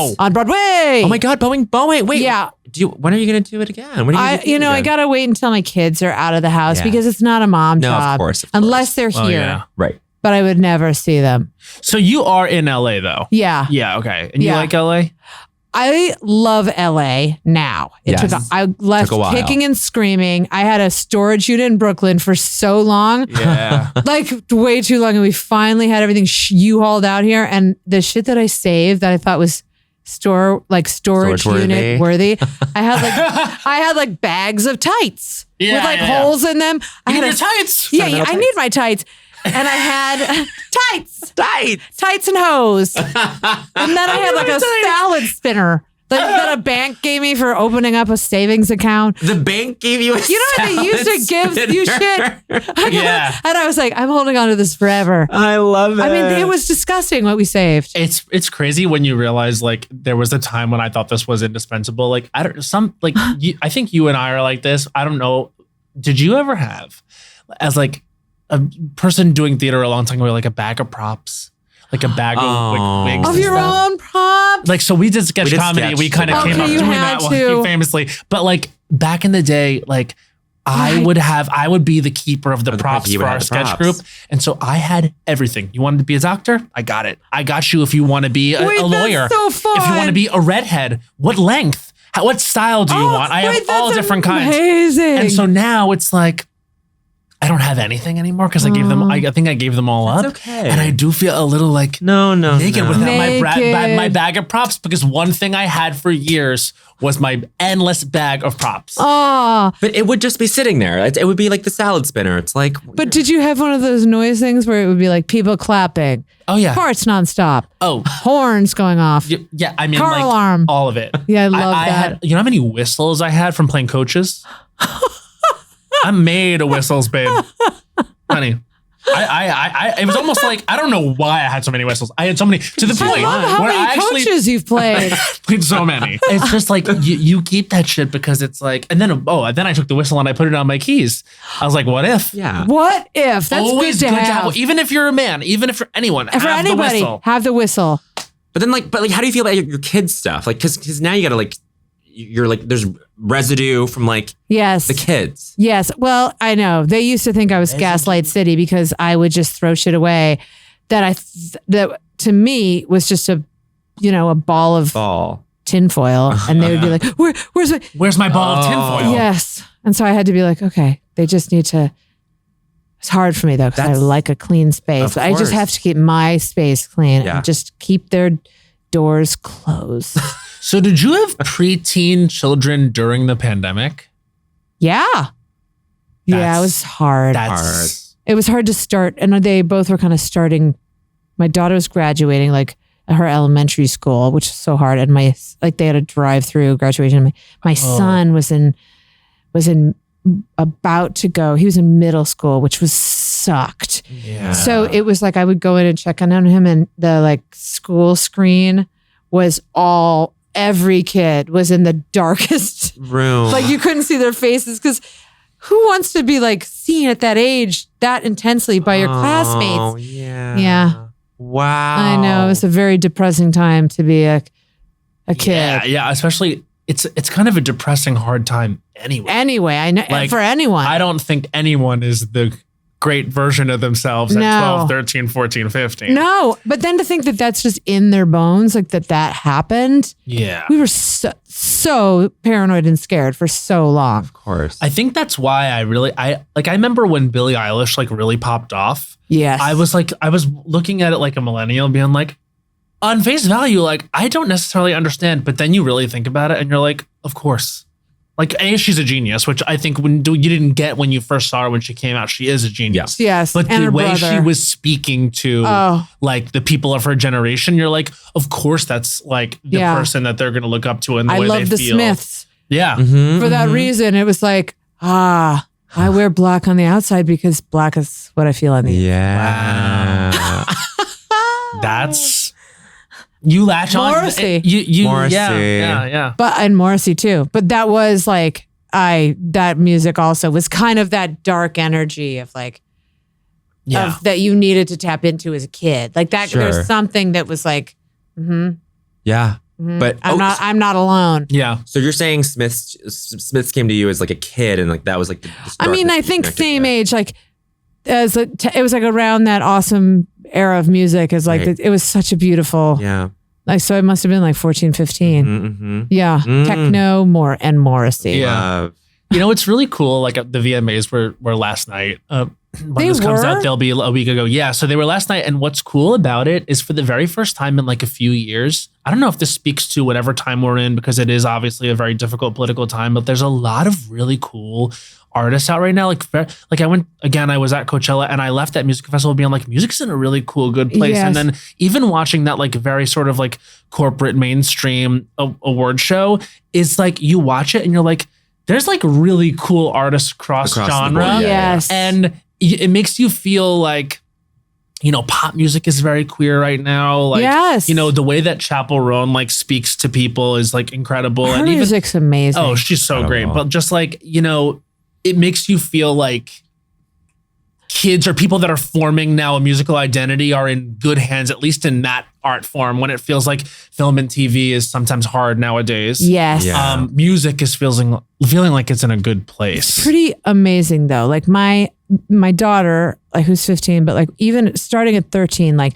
B: Yes.
D: on Broadway.
B: Oh my God, Boeing! Wait,
D: Yeah.
B: when are you going to do it again? When are you gonna do it
D: I
B: again?
D: gotta wait until my kids are out of the house
B: Yeah.
D: because it's not a mom
B: No, of
D: job.
B: course, of
D: unless they're
A: Well,
D: here.
A: yeah.
B: Right.
D: But I would never see them.
A: So you are in LA though.
D: Yeah.
A: Yeah. Okay. And you
D: Yeah.
A: like LA?
D: I love LA now. I left
B: Took a while.
D: kicking and screaming. I had a storage unit in Brooklyn for so long.
A: Yeah.
D: Like way too long. And we finally had everything U-hauled out here. And the shit that I saved that I thought was storage unit worthy. I had like bags of tights with like holes in them. I
A: You
D: had
A: need your tights.
D: Yeah, I need my tights. And I had tights and hose. And then I had like a salad spinner that a bank gave me for opening up a savings account.
B: The bank gave you a
D: You know what they used to give you shit?
A: Yeah.
D: And I was like, I'm holding on to this forever.
B: I love it.
D: I mean, it was disgusting what we saved.
A: It's crazy when you realize like there was a time when I thought this was indispensable. Like I think you and I are like this. I don't know. Did you ever have as like a person doing theater a long time ago, like a bag of props, like a bag of like, wigs
D: Of
A: and
D: your
A: stuff?
D: own props.
A: Like, so we did sketch
B: We did
A: comedy.
B: sketch.
A: We kind of
B: Okay,
A: came up
D: you
A: doing
D: had
A: that one
D: to.
A: famously. But like back in the day, like I would be the keeper of the props
B: you would
A: for
B: have
A: our
B: the
A: sketch
B: props.
A: group. And so I had everything. You wanted to be a doctor? I got it. I got you if you want to be a
D: Wait,
A: lawyer.
D: that's so fun.
A: If you want to be a redhead, what length? What style do you want? I have all different kinds.
D: Amazing.
A: And so now it's like, I don't have anything anymore because I gave them. I think I gave them all up.
B: okay.
A: And I do feel a little like
B: no.
A: naked without
D: Naked.
A: my bag of props because one thing I had for years was my endless bag of props.
D: Oh,
B: But it would just be sitting there. It would be like the salad spinner. It's like,
D: but did you have one of those noise things where it would be like people clapping,
A: Oh yeah.
D: parts nonstop,
A: Oh
D: horns going off?
A: yeah. I mean,
D: Car
A: like
D: alarm.
A: all of it.
D: Yeah, I love
A: I
D: that.
A: had, you know how many whistles I had from playing coaches? I'm made of whistles, babe. Honey. It was almost like I don't know why I had so many whistles. I had so many to the point
D: I love how
A: where
D: many
A: I actually
D: coaches you've played.
A: played so many. It's just like you keep that shit because it's like, and then I took the whistle and I put it on my keys. I was like, what if?
B: yeah.
D: What if? That's
A: Always
D: good to have.
A: even if you're a man, even if you're anyone,
D: And for
A: have
D: anybody,
A: the whistle.
D: have the whistle.
B: But then how do you feel about your kids stuff? Like, cause now you gotta like, you're like, there's residue from like
D: Yes.
B: the kids.
D: Yes. Well, I know. They used to think I was Gaslight City because I would just throw shit away. that to me was just a ball of tinfoil, and they would be like,
A: where's my ball of tinfoil?
D: Yes. And so I had to be like, okay, they just need to. It's hard for me though, because I like a clean space. I just have to keep my space clean and just keep their doors closed.
A: So did you have preteen children during the pandemic?
D: Yeah. It was hard. It was hard to start. And they both were kind of starting. My daughter was graduating like at her elementary school, which is so hard. And they had a drive-through graduation. My son was about to go. He was in middle school, which was sucked.
A: Yeah.
D: So it was like I would go in and check on him, and the like school screen was every kid was in the darkest
B: room.
D: Like you couldn't see their faces, because who wants to be like seen at that age that intensely by your classmates?
B: Oh, yeah.
D: Yeah.
B: Wow.
D: I know. It was a very depressing time to be a kid.
A: Yeah. Especially it's kind of a depressing, hard time anyway.
D: Anyway, I know
A: Like,
D: for anyone.
A: I don't think anyone is the great version of themselves at 12, 13, 14, 15.
D: No, but then to think that that's just in their bones, like that happened.
A: Yeah.
D: We were so paranoid and scared for so long.
B: Of course.
A: I think that's why I remember when Billie Eilish like really popped off.
D: Yes.
A: I was looking at it like a millennial, being like, on face value, like I don't necessarily understand, but then you really think about it and you're like, of course. Like, she's a genius, which I think you didn't get when you first saw her when she came out. She is a genius.
D: Yes.
A: But
D: and
A: the
D: her
A: way
D: brother.
A: she was speaking to like the people of her generation, you're like, of course, that's like the person that they're going to look up to and the way they feel.
D: I love the Smiths.
A: Yeah.
B: Mm-hmm,
D: For that reason, it was like, I wear black on the outside because black is what I feel on the
B: inside.
A: Wow. That's... You latch
D: Morrissey.
A: on. You
B: Morrissey.
A: Yeah.
D: And Morrissey too. But that was like, that music also was kind of that dark energy of like, of that you needed to tap into as a kid. Like that, there's something that was like,
B: yeah. But
D: I'm not alone.
A: Yeah.
B: So you're saying Smiths came to you as like a kid, and like that was like the
D: I mean, I think same age, like it was like around that awesome era of music. Is like it was such a beautiful like, so it must have been like 14, 15.
B: Mm-hmm.
D: Yeah. Techno, and Morrissey.
A: Yeah. You know, it's really cool. Like the VMAs were last night. When this comes out, they'll be a week ago. Yeah. So they were last night. And what's cool about it is for the very first time in like a few years, I don't know if this speaks to whatever time we're in, because it is obviously a very difficult political time, but there's a lot of really cool artists out right now. Like I was at Coachella and I left that music festival being like, music's in a really cool, good place.
D: Yes.
A: And then even watching that like very sort of like corporate mainstream award show is like, you watch it and you're like, there's like really cool artists across genre.
D: Yes.
A: And it makes you feel like, you know, pop music is very queer right now. Like,
D: yes.
A: You know, the way that Chappell Roan like speaks to people is like incredible.
D: Her
A: and
D: music's amazing.
A: Oh, she's so great. But just like, you know, it makes you feel like kids or people that are forming now a musical identity are in good hands, at least in that art form, when it feels like film and TV is sometimes hard nowadays.
D: Yes.
B: Yeah.
A: Music is feeling like it's in a good place.
D: Pretty amazing though. Like my daughter, like who's 15, but like even starting at 13, like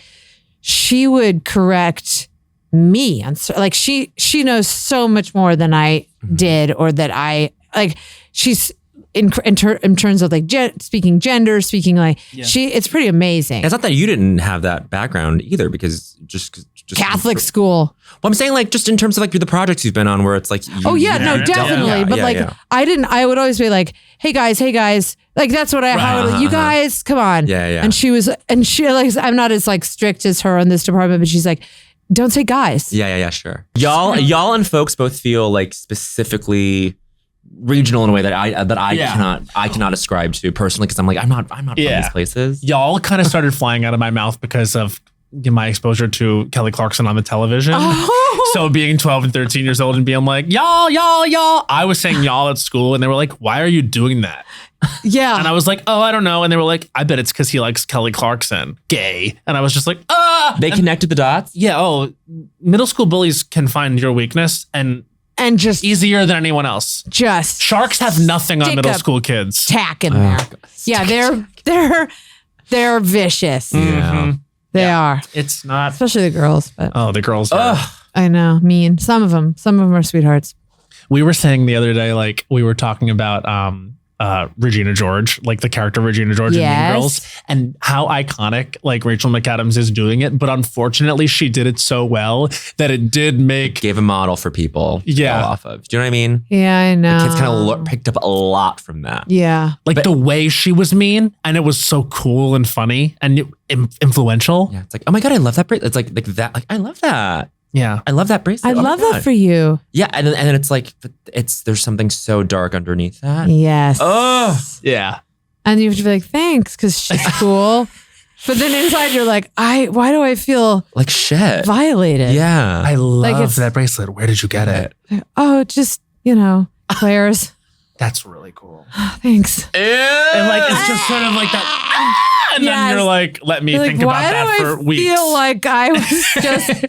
D: she would correct me on like she knows so much more than I did, or that I like. She's in terms of like speaking gender, speaking like it's pretty amazing.
B: It's not that you didn't have that background either, because just
D: Catholic school.
B: Well, I'm saying like just in terms of like the projects you've been on, where it's like
D: definitely. But I would always be like, hey guys, like that's what you guys, come on.
B: Yeah.
D: And she like, I'm not as like strict as her in this department, but she's like, don't say guys.
B: Yeah, sure. Y'all and folks both feel like specifically regional in a way that I cannot ascribe to personally, because I'm like, I'm not from these places.
A: Y'all kind of started flying out of my mouth because of my exposure to Kelly Clarkson on the television.
D: Oh.
A: So being 12 and 13 years old and being like, y'all. I was saying y'all at school and they were like, why are you doing that?
D: Yeah.
A: And I was like, oh, I don't know. And they were like, I bet it's because he likes Kelly Clarkson. Gay. And I was just like, ah.
B: They connected the dots?
A: Yeah. Oh, middle school bullies can find your weakness and
D: just
A: easier than anyone else.
D: Just
A: sharks have nothing on middle school kids.
D: Tack in there. Yeah, they're vicious.
B: Yeah.
D: They are.
A: It's not.
D: Especially the girls. But
A: Oh, the girls are.
D: I know. Mean. Some of them are sweethearts.
A: We were saying the other day, like we were talking about Regina George, like the character Regina George in Mean Girls, and how iconic like Rachel McAdams is doing it. But unfortunately, she did it so well that it did make
B: Gave a model for people to go off of. Do you know what I mean?
D: Yeah, I know.
B: The kids kind of picked up a lot from that.
D: Yeah.
A: like the way she was mean, and it was so cool and funny and influential.
B: Yeah, it's like, oh my God, I love that bracelet. It's like that. Like, I love that.
A: Yeah.
B: I love that bracelet.
D: I
B: Oh my
D: love that
B: God.
D: for you.
B: Yeah, and then it's like, there's something so dark underneath that.
D: Yes.
B: Oh,
A: Yeah.
D: And you have to be like, thanks, because she's cool. But then inside you're like, why do I feel
B: like shit.
D: violated?
B: Yeah.
A: I love
D: it's-
A: that bracelet. Where did you get it?
D: Oh, just, Claire's.
A: That's really cool.
D: Thanks.
A: And like it's just sort of like that. And
D: Yes.
A: then you're like, let me
D: You're
A: think
D: like,
A: about
D: why
A: that
D: do
A: for
D: I
A: weeks.
D: feel like I was just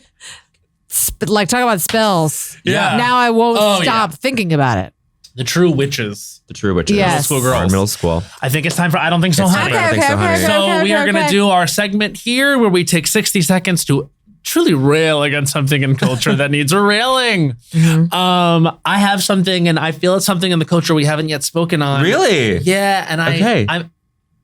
D: like talking about spells?
A: Yeah.
D: Now I won't
A: Oh,
D: stop thinking about it.
A: The true witches.
B: The true witches.
D: Yes.
A: Middle school girls.
B: Or middle school.
A: I think it's time for I Don't Think So,
B: It's
A: Honey.
B: time for I Don't Think So, honey.
A: So we are going to do our segment here where we take 60 seconds to truly rail against something in culture that needs a railing. I have something, and I feel it's something in the culture we haven't yet spoken on.
B: Really?
A: Yeah, and
B: Okay.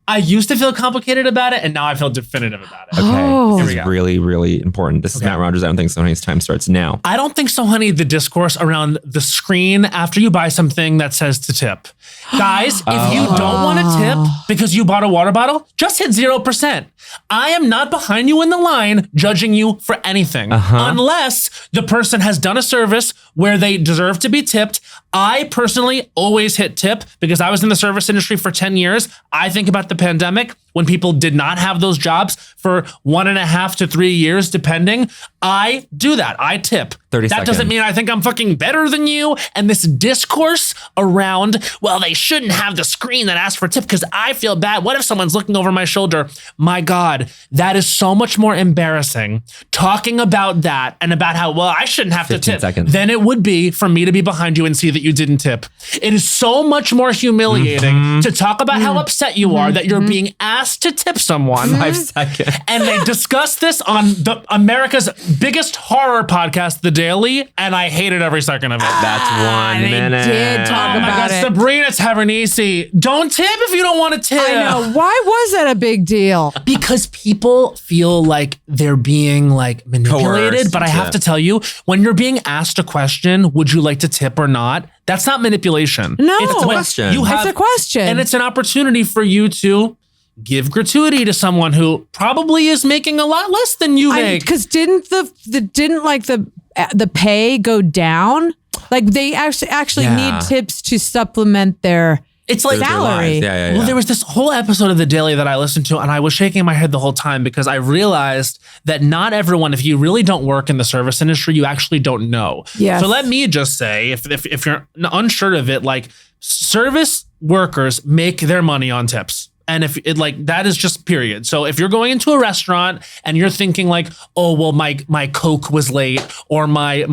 A: I used to feel complicated about it, and now I feel definitive about it.
B: Okay.
D: Oh.
B: This
A: Here we
B: is
A: go.
B: really, really important. This is Matt Rogers. I Don't Think So, honey's time starts now.
A: I don't think so, honey. The discourse around the screen after you buy something that says to tip. Guys, if you don't want to tip because you bought a water bottle, just hit 0%. I am not behind you in the line judging you for anything. Unless the person has done a service where they deserve to be tipped. I personally always hit tip because I was in the service industry for 10 years. I think about the pandemic when people did not have those jobs for 1.5 to 3 years, depending. I do that. I tip.
B: 30
A: That doesn't
B: seconds.
A: mean I think I'm fucking better than you. And this discourse around, well, they shouldn't have the screen that asks for tip because I feel bad. What if someone's looking over my shoulder? My God, that is so much more embarrassing talking about that and about how, well, I shouldn't have to
B: 15
A: tip
B: seconds.
A: than it would be for me to be behind you and see that you didn't tip. It is so much more humiliating to talk about how upset you are that you're being asked to tip someone.
B: 5 seconds.
A: And they discussed this on America's biggest horror podcast, The Daily, and I hated every second of it.
B: That's 1
D: they
B: minute.
D: did talk
A: Oh my
D: about
A: God,
D: it.
A: Sabrina Tavernisi, don't tip if you don't want to tip.
D: I know. Why was that a big deal?
A: Because people feel like they're being like manipulated.
B: Coerced
A: But I
B: to
A: have
B: tip.
A: to tell you, when you're being asked a question, would you like to tip or not? That's not manipulation.
D: No.
A: It's
D: It's a
A: when
B: question.
A: You have,
D: It's a question.
A: And it's an opportunity for you to give gratuity to someone who probably is making a lot less than you make.
D: Because didn't the pay go down? Like they actually
B: Yeah.
D: need tips to supplement their
A: It's like
B: Their
D: salary.
B: lives. Yeah.
A: Well, there was this whole episode of The Daily that I listened to, and I was shaking my head the whole time because I realized that not everyone, if you really don't work in the service industry, you actually don't know.
D: Yes.
A: So let me just say, if you're unsure of it, like service workers make their money on tips. And if it like that is just period. So if you're going into a restaurant and you're thinking like, oh well, my Coke was late, or my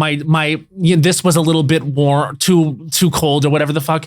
A: this was a little bit warm, too cold, or whatever the fuck.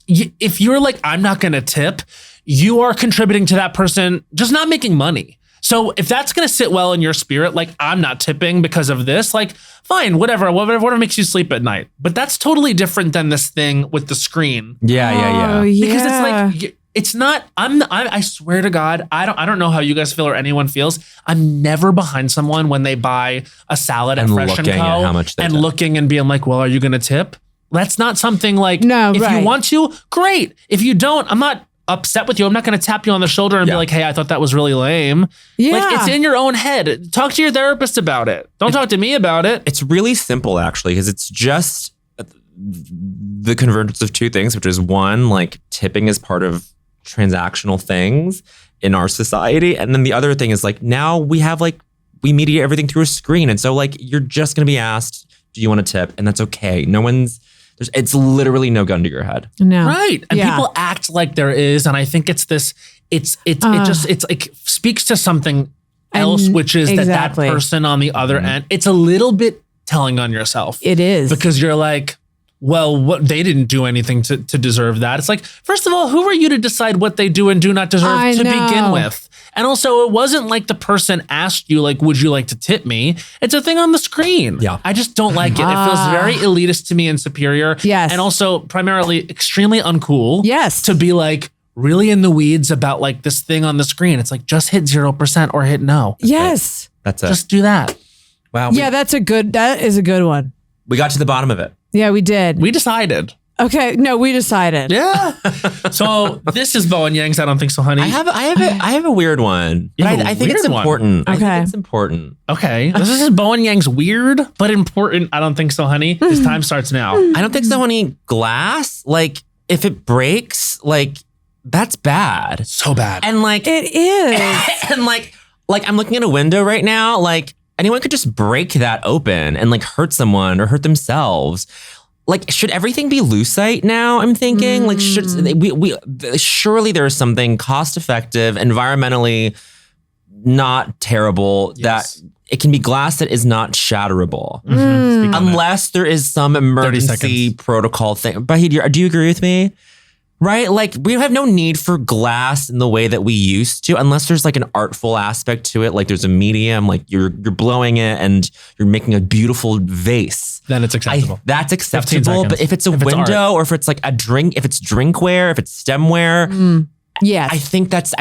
A: If you're like, I'm not going to tip, you are contributing to that person just not making money. So if that's going to sit well in your spirit, like I'm not tipping because of this, like fine, whatever makes you sleep at night. But that's totally different than this thing with the screen.
B: Yeah.
D: Oh, yeah.
A: Because it's like, it's not, I swear to God, I don't know how you guys feel or anyone feels. I'm never behind someone when they buy a salad at
B: And
A: Fresh & Co.
B: looking at how much they
A: and
B: tip.
A: looking and being like, well, are you going to tip? That's not something like,
D: No,
A: if
D: right.
A: you want to, great. If you don't, I'm not upset with you. I'm not going to tap you on the shoulder and be
B: Yeah.
A: like, hey, I thought that was really lame.
D: Yeah.
A: Like it's in your own head. Talk to your therapist about it. Don't talk to me about it.
B: It's really simple actually, because it's just the convergence of two things, which is one, like tipping is part of transactional things in our society. And then the other thing is like, now we mediate everything through a screen. And so like, you're just going to be asked, do you want to tip? And that's okay. It's literally no gun to your head.
D: No.
A: Right. And
D: Yeah.
A: people act like there is. And I think it's this, it's like speaks to something else,
D: And
A: which is
D: exactly.
A: that person on the other end. It's a little bit telling on yourself.
D: It is.
A: Because you're like, well, what they didn't do anything to deserve that. It's like, first of all, who are you to decide what they do and do not deserve
D: I
A: to begin
D: know.
A: with? And also, it wasn't like the person asked you, like, would you like to tip me? It's a thing on the screen.
B: Yeah.
A: I just don't like it. It feels very elitist to me and superior.
D: Yes.
A: And also primarily extremely uncool.
D: Yes.
A: To be like really in the weeds about like this thing on the screen. It's like, just hit 0% or hit no.
D: Yes.
B: That's it.
A: Just do that.
B: Wow.
D: That is a good one.
B: We got to the bottom of it.
D: Yeah, we did.
A: We decided.
D: Okay. No, we decided.
A: Yeah. So this is Bowen Yang's I Don't Think So, Honey.
B: I have a weird one.
A: You
B: But
A: have a
B: I think it's
A: weird one.
B: important. I
D: Okay.
B: think it's important.
A: Okay. This is Bowen Yang's weird but important I Don't Think So, Honey. His time starts now.
B: I don't think so, honey. Glass, like if it breaks, like that's bad.
A: So bad.
B: And like
D: It is.
B: and like I'm looking at a window right now, like anyone could just break that open and like hurt someone or hurt themselves. Like, should everything be lucite now? I'm thinking, like, should we surely there is something cost effective, environmentally not terrible
A: Yes.
B: that it can be glass that is not shatterable.
A: Speak on it.
B: Unless there is some emergency
A: seconds.
B: protocol thing. Bahid, do you agree with me? Right? Like, we have no need for glass in the way that we used to, unless there's like an artful aspect to it. Like there's a medium, like you're blowing it and you're making a beautiful vase.
A: Then it's acceptable.
B: That's
A: 15
B: acceptable.
A: seconds.
B: But if it's a
A: If it's
B: window
A: art.
B: or if it's like a drink, if it's drinkware, if it's stemware,
D: Yes.
B: I think that's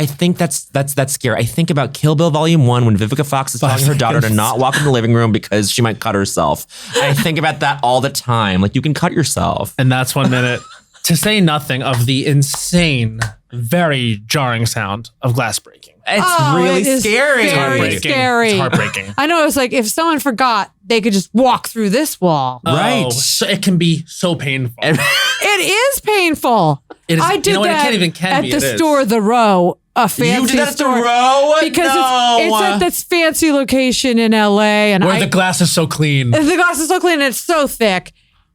B: scary. I think about Kill Bill Volume 1 when Vivica Fox is telling her daughter to not walk in the living room because she might cut herself. I think about that all the time. Like, you can cut yourself.
A: And that's 1 minute. To say nothing of the insane, very jarring sound of glass breaking.
B: It's really
D: it is
B: scary.
D: Very
A: Heartbreaking.
D: scary.
A: It's heartbreaking.
D: I know. It's like if someone forgot, they could just walk through this wall.
B: Right.
A: Oh, so it can be so painful.
B: And-
D: It is painful.
A: It is-
D: I
A: you
D: did
A: know what? It
D: that
A: can't even can
D: at
A: be.
D: the
A: It is.
D: store, The Row, a fancy
B: You did that at the
D: store.
B: Row?
D: Because
B: No.
D: it's at this fancy location in LA, and
A: Where the glass is so clean.
D: the glass is so clean and it's so thick.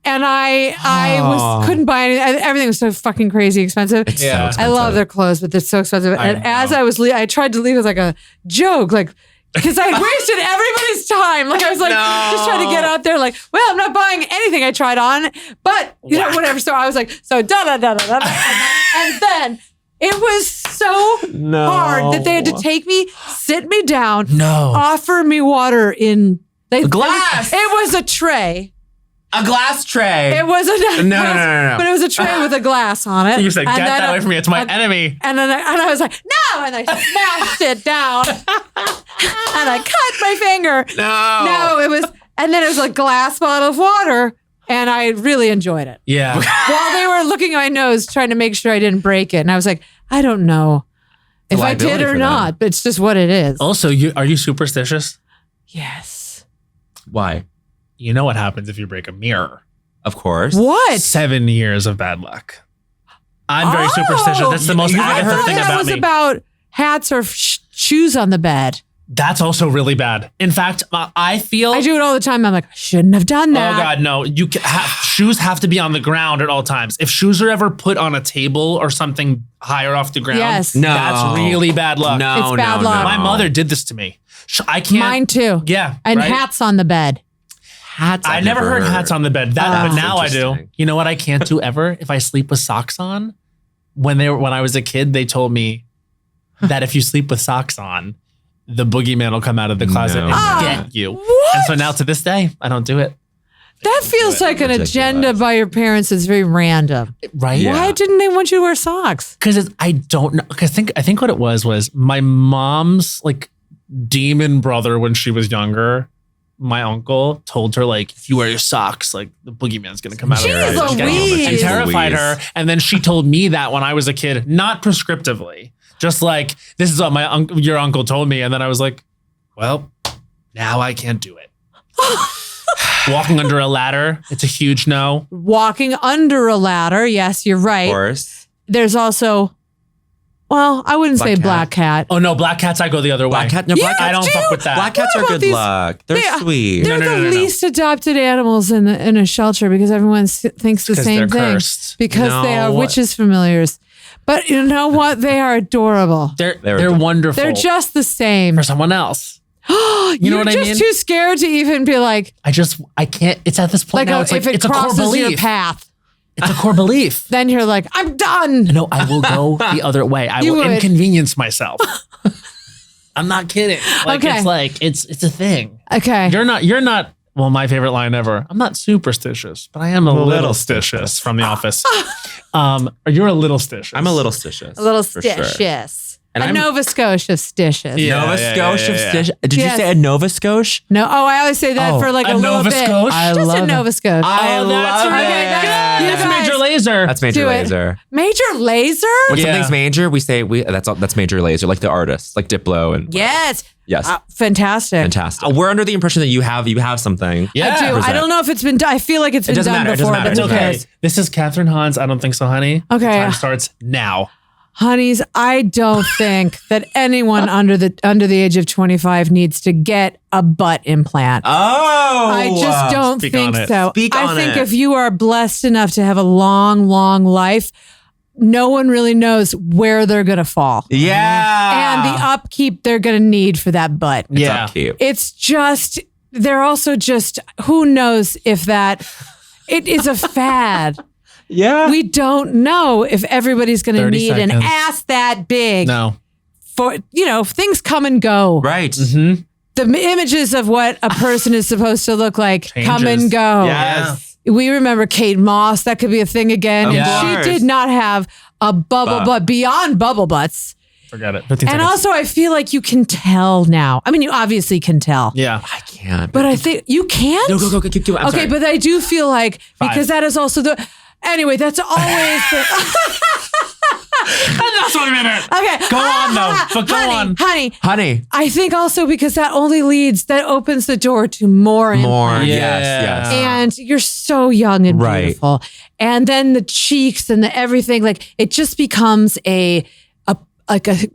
D: And I couldn't buy anything. Everything was so fucking crazy expensive.
B: It's
A: Yeah.
B: so
D: I
B: expensive.
D: love their clothes, but they're so expensive. And as I was leaving, I tried to leave as like a joke, like, because I wasted everybody's time. Like I was like, just trying to get out there, like, well, I'm not buying anything I tried on, but you know, whatever. So I was like, so da. And then it was so hard that they had to take me, sit me down, offer me water in
B: Glass.
D: It was a tray.
B: A glass tray.
D: It was a
B: No.
D: but it was a tray with a glass on it.
A: You said,
D: And
A: get
D: then
A: that away from me. It's my enemy.
D: And then I was like, no, and I smashed it down, and I cut my finger. No, it was, and then it was a glass bottle of water, and I really enjoyed it.
A: Yeah.
D: While they were looking at my nose, trying to make sure I didn't break it, and I was like, I don't know if I did
B: liability
D: or
B: for
D: not, but it's just what it is.
A: Also, are you superstitious?
D: Yes.
B: Why?
A: You know what happens if you break a mirror.
B: Of course.
D: What?
A: 7 years of bad luck. I'm very superstitious. That's the most
B: you-
D: I
A: Agatha
D: thought
A: thing
D: that
A: about
D: was
A: me.
D: about hats or shoes on the bed.
A: That's also really bad. In fact, I feel.
D: I do it all the time. I'm like, I shouldn't have done that.
A: Oh God, no! Shoes have to be on the ground at all times. If shoes are ever put on a table or something higher off the ground,
D: Yes.
B: No.
A: that's really bad luck.
B: No,
D: It's bad
B: no,
D: luck.
B: no.
A: My mother did this to me. I can't.
D: Mine too.
A: Yeah,
D: And
A: right?
D: hats on the bed.
B: Hats.
A: I never heard hats on the bed. But
B: That's
A: now I do.
B: interesting.
A: You know what I can't do ever? If I sleep with socks on. When I was a kid, they told me that if you sleep with socks on, the boogeyman will come out of the closet
B: No.
A: and
D: Ah,
A: get you.
D: what?
A: And so now to this day, I don't do it.
D: That feels like an
B: Ridiculous.
D: agenda by your parents. It's very random.
A: Right?
B: Yeah.
D: Why didn't they want you to wear socks?
A: Because I don't know. Because I think what it was my mom's like demon brother when she was younger. My uncle told her like, if you wear your socks, like the boogeyman's gonna come out of
D: Jeez
A: your
D: Louise.
A: and terrified
B: Louise.
A: her. And then she told me that when I was a kid, not prescriptively, just like this is what your uncle told me. And then I was like, well, now I can't do it. Walking under a ladder, it's a huge no.
D: Walking under a ladder. Yes, you're
B: Of
D: right.
B: course.
D: There's also, well, I wouldn't
B: Black
D: say
B: cat.
D: black cat.
A: Oh no, black cats, I go the other
B: Black
A: way.
B: cat. No,
D: Yeah,
B: black
A: I
B: cat.
A: don't fuck with that.
B: Black cats
D: What
B: are
D: about
B: good
D: these-
B: luck. They're sweet.
D: They're
A: No,
D: the
A: no.
D: least adopted animals in a shelter because everyone thinks the
A: 'Cause
D: same
A: they're
D: thing.
A: cursed.
D: Because they are
B: No.
D: witches familiars. But you know what? They are adorable.
A: They're
B: adorable.
A: wonderful.
D: They're just the same.
A: for someone else.
D: You
A: know
D: You're
A: what I
D: just
A: mean?
D: too scared to even be like,
A: I can't. It's at this point now. It's
D: if
A: like
D: it
A: it's a core
D: crosses your
A: belief.
D: path,
A: It's a core belief.
D: then you're like, I'm done.
A: No, I will go the other way. I
D: You
A: will
D: would.
A: inconvenience myself. I'm not kidding. Like
D: Okay.
A: it's like it's a thing.
D: Okay.
A: You're not. Well, my favorite line ever. I'm not superstitious, but I am a little stitious from The Office. Or you're a little stitious.
B: I'm a little stitious.
D: A little
B: for sure.
D: stitious.
B: And
D: a
B: I'm-
D: Nova Scotia stitious.
A: Yeah.
B: Nova Scotia.
A: yeah.
B: Did you
D: Yes.
B: say a Nova Scotia?
D: No. Oh, I always say that
B: Oh,
D: for like
A: a
D: a little
A: Nova
D: bit.
A: Scotia?
B: I
D: Just
B: love
D: a
B: it.
D: Nova Scotia.
B: I love
A: that's
B: it.
A: right.
D: Okay, that's- you
A: That's
D: guys-
A: Major Laser.
B: That's Major
D: Do it.
B: Laser.
D: Major Laser?
B: When
A: Yeah.
B: something's major, we say that's Major Laser, like the artist, like Diplo and
D: Yes.
B: yes,
D: Fantastic.
B: fantastic. We're under the impression that you have something.
A: Yeah.
D: I do. I
B: present.
D: don't know if it's been done. I feel like it's been
B: doesn't
D: done
B: matter. It doesn't
D: before,
B: matter.
D: but
B: It's
D: who
B: okay.
D: cares?
A: This is Kathryn Hahn's I Don't Think So, Honey.
D: Okay.
A: Time starts now.
D: Honeys, I don't think that anyone under the age of 25 needs to get a butt implant.
B: Oh,
D: I just don't
A: Speak
D: think
A: on it.
D: so.
B: Speak
D: I
B: on
D: think
B: it.
D: if you are blessed enough to have a long, long life, no one really knows where they're going to fall.
B: Yeah,
D: And the upkeep they're going to need for that butt.
B: It's
A: Yeah.
B: upkeep.
D: It's just, they're also just, who knows if it is a fad.
B: Yeah,
D: We don't know if everybody's going to
A: 30
D: need an
A: seconds.
D: ass that big.
A: No.
D: For, things come and go.
B: right.
A: Mm-hmm.
D: The images of what a person is supposed to look like come
A: Changes.
D: and go.
B: Yes.
D: We remember Kate Moss. That could be a thing again.
B: Of
D: And
B: course.
D: she did not have a bubble butt beyond bubble butts.
A: Forget it. 15
D: And
A: seconds.
D: also, I feel like you can tell now. I mean, you obviously can tell.
A: Yeah.
B: I can't.
D: But I think you can't.
B: no, go. Keep going. I'm
D: Okay,
B: sorry.
D: but I do feel like, because
A: 5.
D: that is also the. Anyway, that's always
A: That's what I meant.
D: okay.
A: Go on, though. But go on.
D: Honey, I think also because that opens the door to more
B: more.
D: implants.
B: Yes.
D: And you're so young and
B: Right.
D: beautiful. And then the cheeks and the everything, like it just becomes a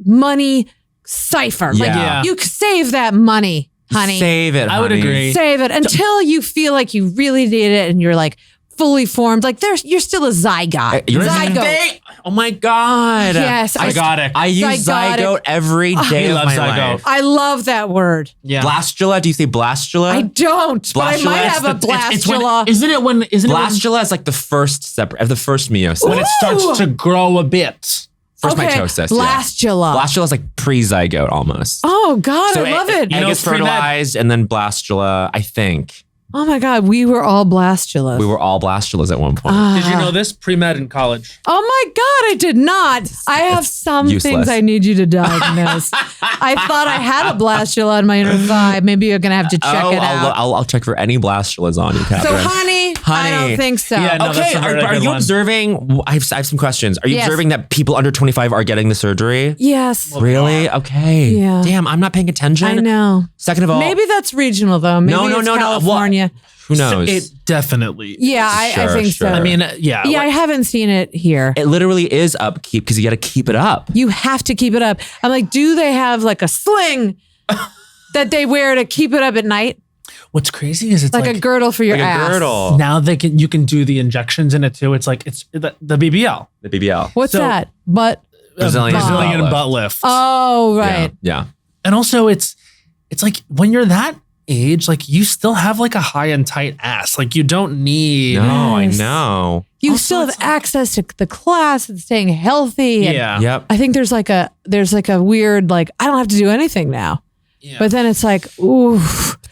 D: money cipher. Like
B: Yeah.
D: you save that money, honey.
B: Save it.
A: I would
B: honey.
A: agree.
D: Save it until you feel like you really need it and you're like fully formed. Like you're still a zygote.
B: You're
D: Zygote.
B: Oh my god.
D: Yes.
A: Zygotic.
B: I use
D: Zygotic.
B: zygote every day
A: He
B: of
A: loves
B: my
A: zygote.
B: life.
D: I love that word.
A: Yeah.
B: Blastula. Do you say blastula?
D: I don't, but I
B: Blastula,
D: might
B: it's
D: have a
A: It's when,
D: blastula.
A: isn't it when
B: Blastula is like the first meiosis.
A: when it starts to grow a bit?
B: First mitosis.
D: Blastula.
B: Yeah. Blastula is like pre-zygote almost.
D: Oh God, I love it.
B: Egg
A: know,
B: gets
A: it's pre-med.
B: fertilized and then blastula, I think.
D: Oh my God, we were all blastulas.
B: We were all blastulas at one point.
A: Did you know this? Pre-med in college.
D: Oh my God, I did not. I have some
B: useless.
D: things I need you to diagnose. I thought I had a blastula on my inner thigh. Maybe you're gonna have to check it out.
B: I'll check for any blastulas on you, Kathryn.
D: So, honey, I don't think so.
A: Yeah, no,
B: Okay,
A: that's a very
B: are
A: good
B: you
A: one.
B: observing? I have some questions. Are you
D: Yes.
B: observing that people under 25 are getting the surgery?
D: Yes,
B: Really? Okay.
D: Yeah.
B: Damn, I'm not paying attention.
D: I know.
B: Second of all,
D: Maybe that's regional though. Maybe it's
B: no.
D: California.
B: who knows?
A: It definitely.
D: Yeah, I
B: Sure,
D: think
B: sure.
D: so.
A: I mean, yeah.
D: yeah, I haven't seen it here.
B: It literally is upkeep because you got to keep it up.
D: You have to keep it up. I'm like, do they have like a sling that they wear to keep it up at night?
A: What's crazy is it's
D: Like,
A: like,
D: a girdle for your
B: Like
D: ass.
B: a girdle.
A: now you can do the injections in it too. It's like it's the BBL.
B: The BBL.
D: What's
A: So-
D: that? But
B: Brazilian
A: Brazilian
B: butt
A: butt lift.
D: oh, right.
B: Yeah.
A: And also it's like when you're that age, like you still have like a high and tight ass. Like you don't need.
B: No, I
D: Yes.
B: know.
D: You
A: Also,
D: still have
A: it's like-
D: access to the class and staying healthy. And
A: Yeah.
B: Yep.
D: I think there's like a weird, like, I don't have to do anything now.
A: Yeah.
D: But then it's like, ooh,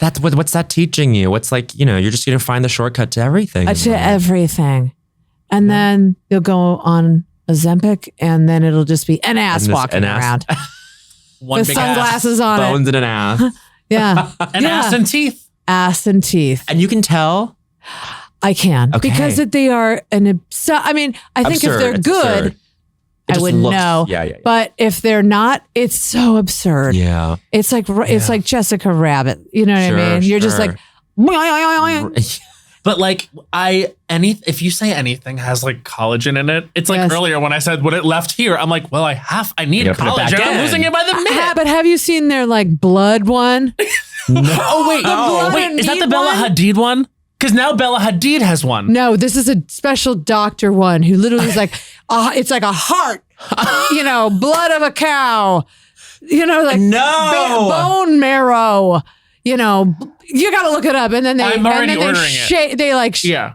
B: What's that teaching you? What's like, you're just going to find the shortcut to everything.
D: to everything. And then you'll go on Ozempic and then it'll just be an ass
B: And this-
D: walking
B: an ass.
D: around
A: One
D: with
A: big
D: sunglasses on it.
B: Bones in an ass.
D: Yeah.
A: An
D: Yeah.
A: ass and teeth.
D: Ass and teeth.
B: And you can tell.
D: I can.
B: Okay.
D: Because that they are I mean, I think
B: Absurd.
D: if they're
B: It's
D: good,
B: absurd. It
D: I
B: just
D: wouldn't
B: looks-
D: know.
B: Yeah.
D: But if they're not, it's so absurd.
B: Yeah.
D: It's like Jessica Rabbit. You know what
B: Sure,
D: I mean? You're just
B: sure.
D: like,
A: But like if you say anything has like collagen in it, it's like
D: Yes.
A: earlier when I said when it left here, I'm like, well, I need
B: You gotta put it back
A: collagen. I'm
B: in.
A: losing it by the minute.
D: but have you seen their like blood one?
A: Oh wait,
D: blood
A: wait,
D: and
A: is that
D: meat
A: the Bella
D: one?
A: Hadid one? Because now Bella Hadid has one.
D: No, this is a special doctor one who literally is like, it's like a heart, blood of a cow, like
B: No.
D: bone marrow. you got to look it up. And then
A: I'm already ordering it.
D: They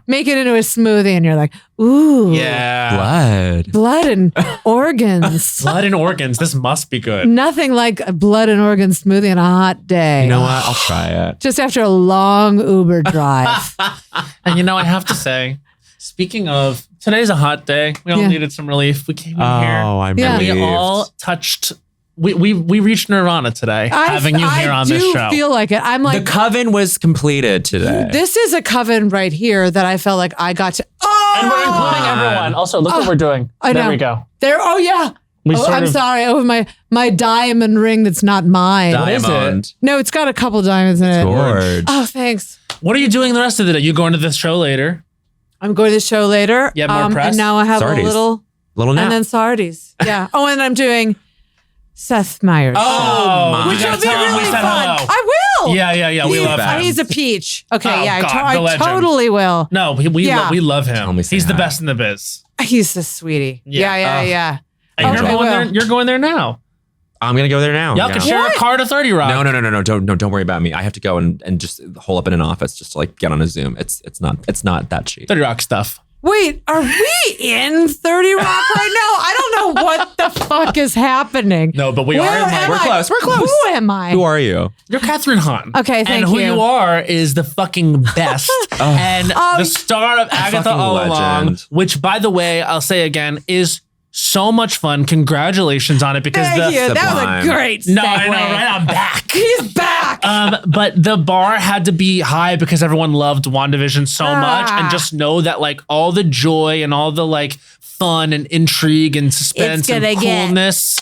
D: make it into a smoothie and you're like, ooh.
A: Yeah.
B: Blood
D: And organs.
A: Blood and organs. This must be good.
D: Nothing like a blood and organ smoothie on a hot day.
B: You know what? I'll try it.
D: Just after a long Uber drive.
A: And I have to say, speaking of, today's a hot day. We all needed some relief. We came in here.
B: Oh, I'm
D: Yeah.
B: relieved.
A: We all touched. We reached nirvana today, having you here on this show.
D: I do feel like it. I'm like,
B: The coven was completed today.
D: this is a coven right here that I felt like I got to. Oh,
A: And we're including everyone. Also, look what we're doing.
D: I
A: There
D: know.
A: we go.
D: There. Oh yeah. I'm sorry. Oh, my diamond ring that's not mine.
A: What is it?
B: Diamond.
D: No, it's got a couple diamonds in it.
B: Gorge.
D: Oh, thanks.
A: What are you doing the rest of the day? You going to this show later?
D: I'm going to the show later.
A: You have more press?
D: And now I have
B: Sardi's.
D: a little
B: Little nap.
D: and then Sardi's. Yeah. Oh, and I'm doing Seth Meyers.
A: Oh,
D: which
A: you
D: will
A: gotta
D: be
A: tell him
D: really
A: we said
D: fun.
A: hello.
D: I will.
A: Yeah. We love him.
D: He's a peach. Okay,
A: Oh,
D: yeah,
A: God, the
D: I
A: legend.
D: totally will.
A: No, we love
B: Tell
A: him.
B: me say
A: He's the
B: hi.
A: best in the biz.
D: He's a sweetie.
A: Yeah.
D: Yeah.
A: And
D: Okay,
A: you're going there now.
B: I'm gonna go there now.
A: Y'all can share a card of 30 Rock.
B: No. Don't worry about me. I have to go and just hole up in an office just to like get on a Zoom. It's not that cheap.
A: 30 Rock stuff.
D: Wait, are we in 30 Rock right now? I don't know what the fuck is happening.
A: No, but we
D: Where
A: are in
D: am
B: We're
D: I?
B: close. We're close.
D: Who am I?
B: Who are you?
A: You're Kathryn Hahn.
D: Okay, thank
A: And who
D: you.
A: you are is the fucking best. And the star of Agatha
B: fucking
A: All Along,
B: legend.
A: which, by the way, I'll say again, is so much fun. Congratulations on it because
D: Thank you. That was
B: Sublime.
D: a great segue.
A: No, I know, right? I'm back.
D: He's back.
A: But the bar had to be high because everyone loved WandaVision so much. And just know that like all the joy and all the like fun and intrigue and suspense and
D: gonna get
A: coolness.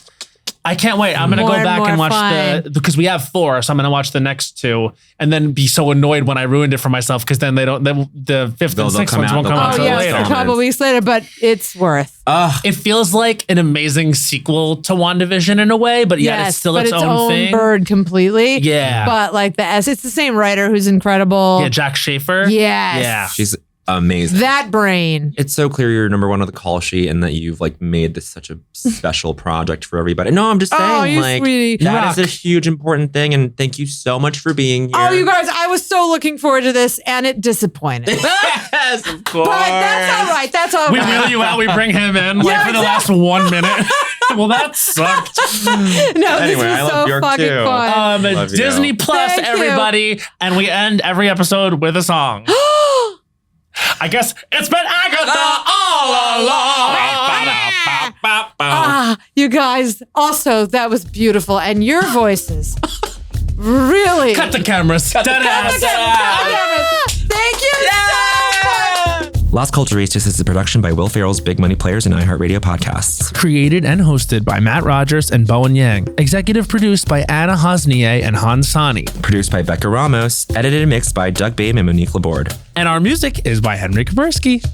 A: I can't wait. I'm gonna
D: more
A: go
D: and
A: back
D: more
A: and watch
D: fun.
A: because we have 4, so I'm gonna watch the next 2 and then be so annoyed when I ruined it for myself because then the 5th
B: They'll
A: and 6th
B: come
A: ones
B: out,
A: won't
B: they'll
A: come
B: come
A: out
D: Oh,
A: until
B: out
D: yeah,
A: later.
D: it's a couple weeks later, but it's worth.
A: It feels like an amazing sequel to WandaVision in a way, but yet it's still its own thing.
D: bird completely.
A: Yeah.
D: But like it's the same writer who's incredible.
A: Yeah, Jack Schaefer.
D: Yes.
A: Yeah.
B: She's amazing.
D: That brain.
B: It's so clear you're number 1 on the call sheet and that you've like made this such a special project for everybody. No, I'm just saying
D: Oh, you
B: like
D: sweetie.
B: that is a huge important thing and thank you so much for being here.
D: Oh, you guys, I was so looking forward to this and it disappointed.
B: Yes, of course.
D: But that's all right. That's all
A: We
D: right.
A: wheel you out. We bring him in like
D: Yeah,
A: for the last 1 minute. Well, that sucked.
D: No,
B: Anyway,
D: this
B: I
D: is
B: love
D: so
B: Björk
D: fucking
B: too.
D: fun.
B: Love you.
A: Disney Plus,
D: Thank you.
A: everybody, and we end every episode with a song. I guess it's been Agatha all along.
D: You guys, also, that was beautiful. And your voices really.
A: Cut the cameras.
D: Thank you so much.
B: Las Culturistas is a production by Will Ferrell's Big Money Players and iHeartRadio podcasts.
A: Created and hosted by Matt Rogers and Bowen Yang. Executive produced by Anna Hosnier and Han Sani.
B: Produced by Becca Ramos. Edited and mixed by Doug Babe and Monique Laborde.
A: And our music is by Henry Kapersky.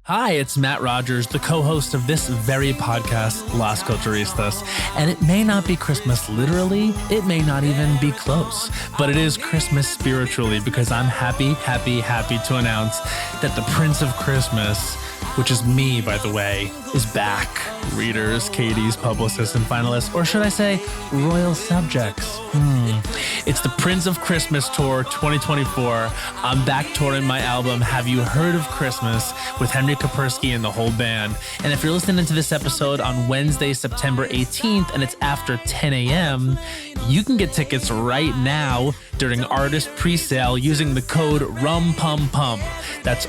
A: Hi, it's Matt Rogers, the co-host of this very podcast, Las Culturistas. And it may not be Christmas literally, it may not even be close, but it is Christmas spiritually because I'm happy to announce that the Prince of Christmas, which is me, by the way, is back. Readers, Katie's, publicists, and finalists, or should I say, royal subjects. It's the Prince of Christmas Tour 2024. I'm back touring my album, Have You Heard of Christmas, with Henry Kapersky and the whole band. And if you're listening to this episode on Wednesday, September 18th, and it's after 10 a.m., you can get tickets right now during artist pre-sale using the code RUMPUMPUM. That's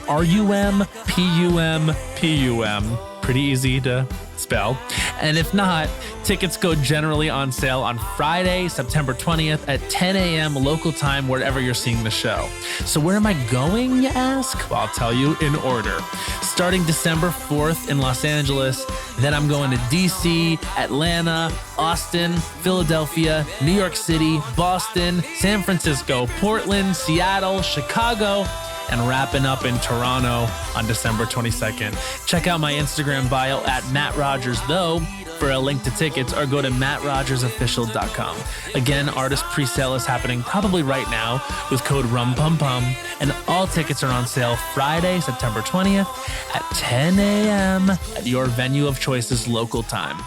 A: RUMPUMPUM. Pretty easy to spell. And if not, tickets go generally on sale on Friday, September 20th at 10 a.m. local time wherever you're seeing the show. So where am I going, you ask? Well, I'll tell you in order. Starting December 4th in Los Angeles, then I'm going to DC, Atlanta, Austin, Philadelphia, New York City, Boston, San Francisco, Portland, Seattle, Chicago, and wrapping up in Toronto on December 22nd. Check out my Instagram bio at Matt Rogers, though, for a link to tickets, or go to mattrogersofficial.com. Again, artist pre-sale is happening probably right now with code RUMPUMPUM, and all tickets are on sale Friday, September 20th at 10 a.m. at your venue of choice's local time.